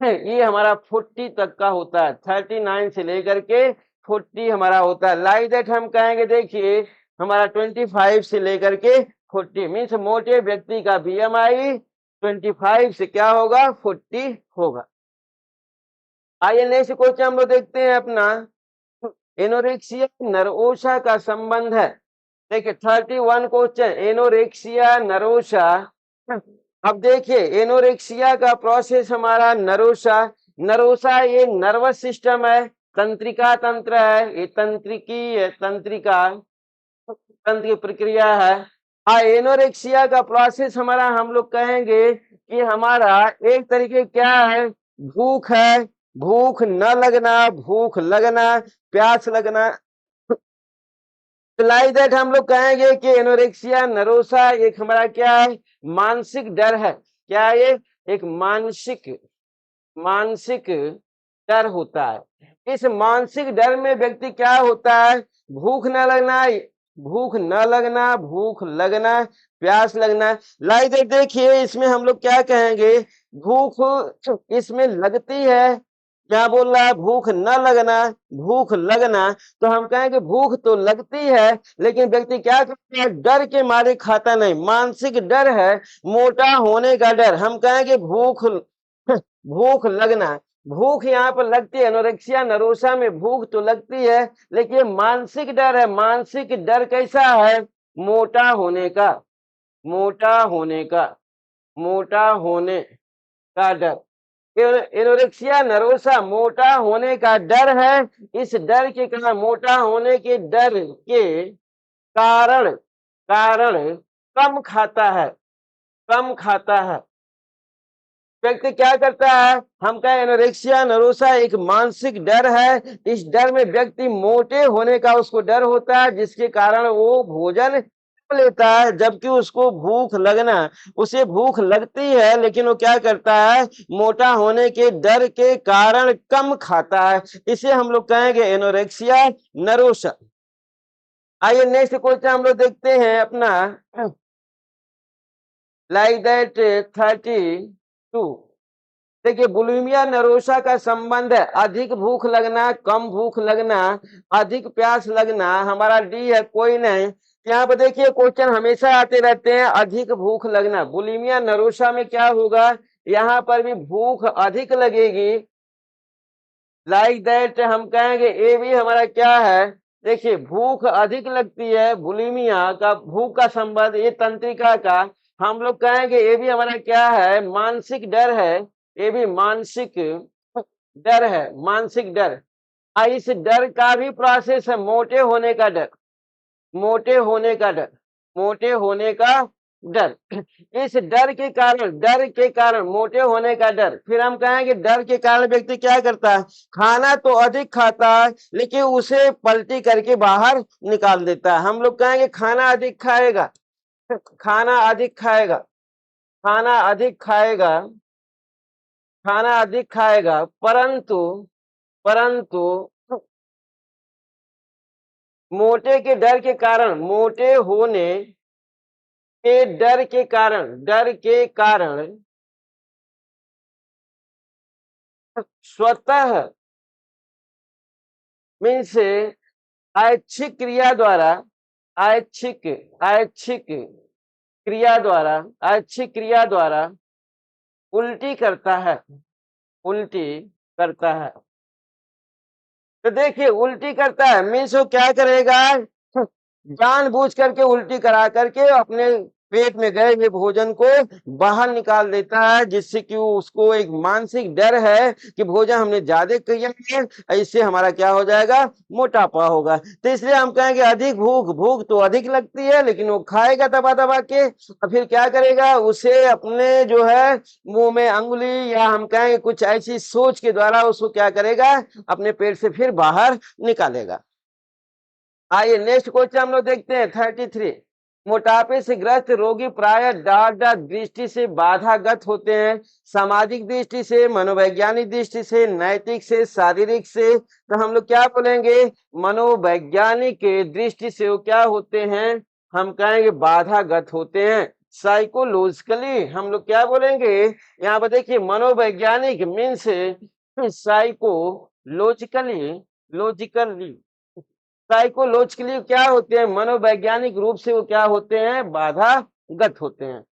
Speaker 1: ये हमारा 40 तक का होता है। 39 से लेकर के 40 हमारा होता है। लाइक दैट हम कहेंगे, देखिए हमारा 25 से लेकर के 40 मीन्स मोटे व्यक्ति का बीएमआई 25 से क्या होगा, 40 होगा। आइए नेक्स्ट क्वेश्चन हम लोग देखते हैं अपना, एनोरेक्सिया नरओशा का संबंध है। देखिए 31 क्वेश्चन, एनोरेक्सिया नरोशा। अब देखिए एनोरेक्सिया का प्रोसेस हमारा नरोशा ये नर्वस सिस्टम है, तंत्रिका तंत्र है, ये तंत्रिका तंत्र की प्रक्रिया है। एनोरेक्सिया का प्रोसेस हमारा हम लोग कहेंगे कि हमारा एक तरीके क्या है, भूख है, भूख न लगना, भूख लगना, प्यास लगना। लाइक दैट हम लोग कहेंगे कि एनोरेक्सिया नरोसा एक हमारा क्या है, मानसिक डर है। क्या है ये, एक मानसिक डर होता है। इस मानसिक डर में व्यक्ति क्या होता है, भूख न लगना, भूख लगना, प्यास लगना। लाइक दैट देखिए इसमें हम लोग क्या कहेंगे, भूख इसमें लगती है, क्या बोल रहा है, भूख न लगना, भूख लगना। तो हम कहेंगे भूख तो लगती है, लेकिन व्यक्ति क्या करता है, डर के मारे खाता नहीं, मानसिक डर है, मोटा होने का डर। हम कहेंगे भूख लगना, भूख यहाँ पर लगती है, एनोरेक्सिया नरोसा में भूख तो लगती है, लेकिन ये मानसिक डर है। मानसिक डर कैसा है, मोटा होने का, मोटा होने का डर। एनोरेक्सिया नरोसा मोटा होने का डर है। इस डर के कारण, मोटा होने के डर के कारण कम खाता है। व्यक्ति क्या करता है, हम कहें एनोरेक्सिया नरोसा एक मानसिक डर है। इस डर में व्यक्ति मोटे होने का उसको डर होता है, जिसके कारण वो भोजन लेता है, जबकि उसको उसे भूख लगती है, लेकिन वो क्या करता है, मोटा होने के डर के कारण कम खाता है। इसे हम लोग कहेंगे एनोरेक्सिया नरोसा। आइए नेक्स्ट क्वेश्चन हम लोग देखते हैं अपना, लाइक दैट 32। देखिए बुलिमिया नरोसा का संबंध है, अधिक भूख लगना, कम भूख लगना, अधिक प्यास लगना। हमारा डी है, कोई नहीं। यहाँ पर देखिए क्वेश्चन हमेशा आते रहते हैं, अधिक भूख लगना। बुलिमिया नरोसा में क्या होगा, यहाँ पर भी भूख अधिक लगेगी। लाइक दैट हम कहेंगे ए भी हमारा क्या है, देखिए भूख अधिक लगती है, बुलिमिया का भूख का संबंध ये तंत्रिका का। हम लोग कहेंगे ये भी हमारा क्या है, मानसिक डर है, ये भी मानसिक डर है, मानसिक डर। इस डर का भी प्रोसेस है, मोटे होने का डर, मोटे होने का डर। इस डर के कारण मोटे होने का डर। फिर हम कहेंगे डर के कारण व्यक्ति क्या करता है, खाना तो अधिक खाता है, लेकिन उसे पलटी करके बाहर निकाल देता है। हम लोग कहेंगे खाना अधिक खाएगा, खाना अधिक खाएगा, परंतु मोटे के डर के कारण, मोटे होने के डर के कारण स्वतः मीन्स ऐच्छिक क्रिया द्वारा उल्टी करता है। तो देखिए उल्टी करता है मीन्स वो क्या करेगा, जानबूझ करके उल्टी करा करके अपने पेट में गए हुए भोजन को बाहर निकाल देता है, जिससे कि उसको एक मानसिक डर है कि भोजन हमने ज्यादा किया है, इससे हमारा क्या हो जाएगा, मोटापा होगा। तो इसलिए हम कहेंगे अधिक भूख, भूख तो अधिक लगती है लेकिन वो खाएगा दबा दबा के, और फिर क्या करेगा, उसे अपने जो है मुंह में अंगुली या हम कहेंगे कुछ ऐसी सोच के द्वारा उसको क्या करेगा, अपने पेट से फिर बाहर निकालेगा। आइए नेक्स्ट क्वेश्चन हम लोग देखते हैं 33। मोटापे से ग्रस्त रोगी प्राय डाटा दृष्टि से बाधागत होते हैं, सामाजिक दृष्टि से, मनोवैज्ञानिक दृष्टि से, नैतिक से, शारीरिक से। तो हम लोग क्या बोलेंगे, मनोवैज्ञानिक दृष्टि से वो क्या होते हैं, हम कहेंगे बाधागत होते हैं। साइकोलॉजिकली हम लोग क्या बोलेंगे, यहाँ पर देखिए मनोवैज्ञानिक मीन्स साइकोलॉजिकली, लॉजिकली, साइकोलॉजिकली क्या होते हैं, मनोवैज्ञानिक रूप से वो क्या होते हैं, बाधागत होते हैं।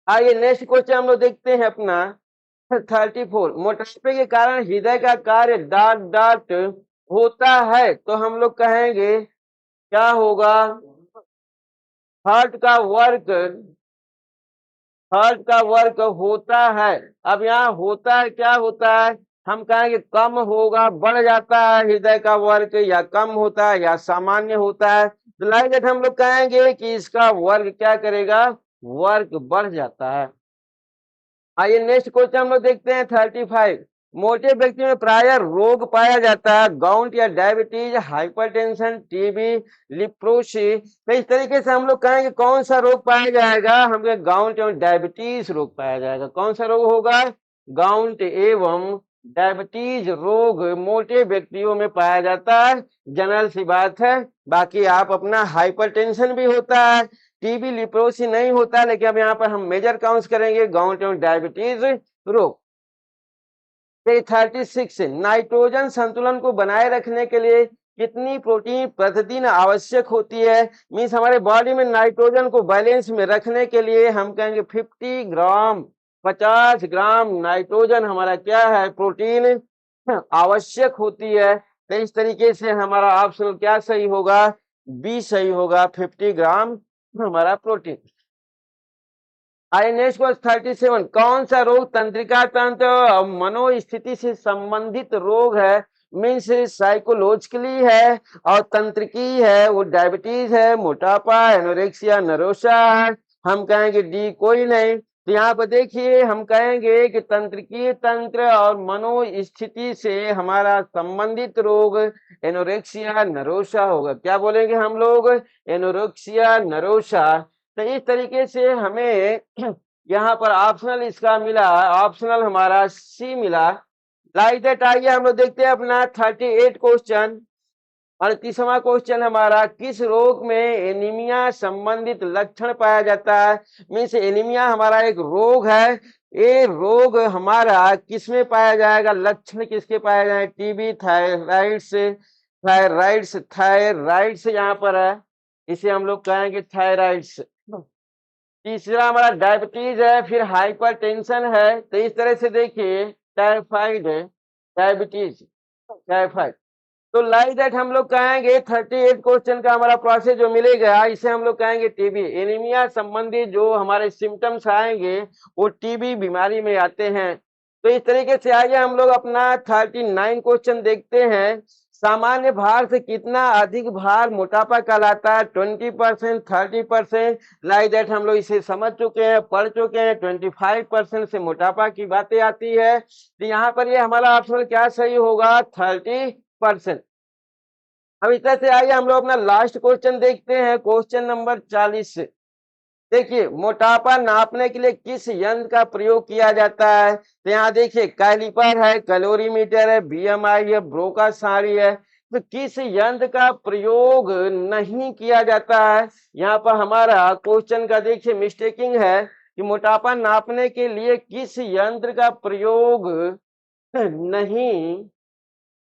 Speaker 1: आइए नेक्स्ट क्वेश्चन हम लोग देखते हैं अपना 34। मोटापे के कारण हृदय का कार्य डाट डाट होता है, तो हम लोग कहेंगे क्या होगा, हार्ट का वर्क, हार्ट का वर्क होता है। अब यहाँ होता है, क्या होता है, हम कहेंगे कम होगा, बढ़ जाता है हृदय का वर्क, या कम होता है या सामान्य होता है। तो लाइक दैट हम लोग कहेंगे कि इसका वर्क क्या करेगा, वर्क बढ़ जाता है। आइए नेक्स्ट क्वेश्चन हम लोग देखते हैं 35। मोटे व्यक्ति में प्राय रोग पाया जाता है, गाउट या डायबिटीज, हाइपरटेंशन, टीबी, लिप्रोसी। तो इस तरीके से हम लोग कहेंगे कौन सा रोग पाया जाएगा, हम कहेंगे गाउट एवं डायबिटीज रोग पाया जाएगा। कौन सा रोग होगा, गाउट एवं डायबिटीज रोग मोटे व्यक्तियों में पाया जाता है, जनरल सी बात है। बाकी आप अपना हाइपरटेंशन भी होता है, टीबी लिप्रोसी नहीं होता, लेकिन अब यहाँ पर हम मेजर काउंट करेंगे गाउट एवं डायबिटीज रोग। 36। नाइट्रोजन संतुलन को बनाए रखने के लिए कितनी प्रोटीन प्रतिदिन आवश्यक होती है, मीन्स हमारे बॉडी में नाइट्रोजन को बैलेंस में रखने के लिए हम कहेंगे 50 ग्राम, 50 ग्राम नाइट्रोजन हमारा क्या है, प्रोटीन आवश्यक होती है। तो इस तरीके से हमारा ऑप्शन क्या सही होगा, बी सही होगा, 50 ग्राम हमारा प्रोटीन। आई नेक्स्ट क्वेश्चन 37। कौन सा रोग तंत्रिका तंत्र और मनोस्थिति से संबंधित रोग है, मीन्स साइकोलॉजिकली है और तंत्रिकी है, वो डायबिटीज है, मोटापा, एनोरेक्सिया नरोसा है। हम कहेंगे डी कोई नहीं। तो यहाँ पर देखिए हम कहेंगे कि तंत्रिकीय तंत्र और मनोस्थिति से हमारा संबंधित रोग एनोरेक्सिया नरोसा होगा। क्या बोलेंगे हम लोग, एनोरेक्सिया नरोसा। तो इस तरीके से हमें यहाँ पर ऑप्शनल इसका मिला, ऑप्शनल हमारा सी मिला। लाइक दैट आइए हम लोग देखते हैं अपना 38 क्वेश्चन। 38वां क्वेश्चन हमारा, किस रोग में एनीमिया संबंधित लक्षण पाया जाता है, मीन्स एनीमिया हमारा एक रोग है, ये रोग हमारा किसमें पाया जाएगा, लक्षण किसके पाए जाए, टीबी, थायराइड्स, थायराइड्स, थायराइड्स यहाँ पर है, इसे हम लोग कहेंगे थायराइड्स। तीसरा हमारा डायबिटीज है, फिर हाइपरटेंशन है। तो इस तरह से देखिए टाइफाइड है, डायबिटीज, टाइफाइड। तो लाइक दैट हम लोग कहेंगे 38 क्वेश्चन का हमारा प्रोसेस जो मिलेगा, इसे हम लोग कहेंगे टीबी। एनीमिया संबंधी जो हमारे सिम्टम्स आएंगे वो टीबी बीमारी में आते हैं। तो इस तरीके से आइए हम लोग अपना 39 क्वेश्चन देखते हैं। सामान्य भार से कितना अधिक भार मोटापा कहलाता है, 20%, 30%। लाइक दैट हम लोग इसे समझ चुके हैं, पढ़ चुके हैं। 25% से मोटापा की बातें आती है, तो यहाँ पर ये हमारा ऑप्शन क्या सही होगा, 30%। अब इस तरह से आइए हम लोग अपना लास्ट क्वेश्चन देखते हैं, क्वेश्चन नंबर 40। देखिए मोटापा नापने के लिए किस यंत्र का प्रयोग किया जाता है, तो यहाँ देखिए कैलिपर है, कैलोरीमीटर है, बीएमआई है, ब्रोका सारी है। तो किस यंत्र का प्रयोग नहीं किया जाता है, यहाँ पर हमारा क्वेश्चन का देखिए मिस्टेकिंग है कि मोटापा नापने के लिए किस यंत्र का प्रयोग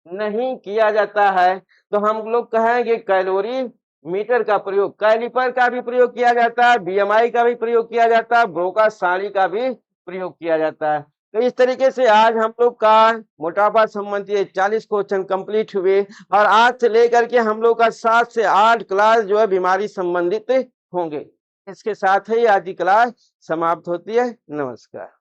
Speaker 1: नहीं किया जाता है, तो हम लोग कहेंगे कैलोरी मीटर का प्रयोग, कैलिपर का भी प्रयोग किया जाता है, बीएमआई का भी प्रयोग किया जाता है, ब्रोका साड़ी का भी प्रयोग किया जाता है। तो इस तरीके से आज हम लोग का मोटापा संबंधी 40 क्वेश्चन कंप्लीट हुए, और आज से लेकर के हम लोग का 7 से 8 क्लास जो है बीमारी संबंधित होंगे। इसके साथ ही आज की क्लास समाप्त होती है। नमस्कार।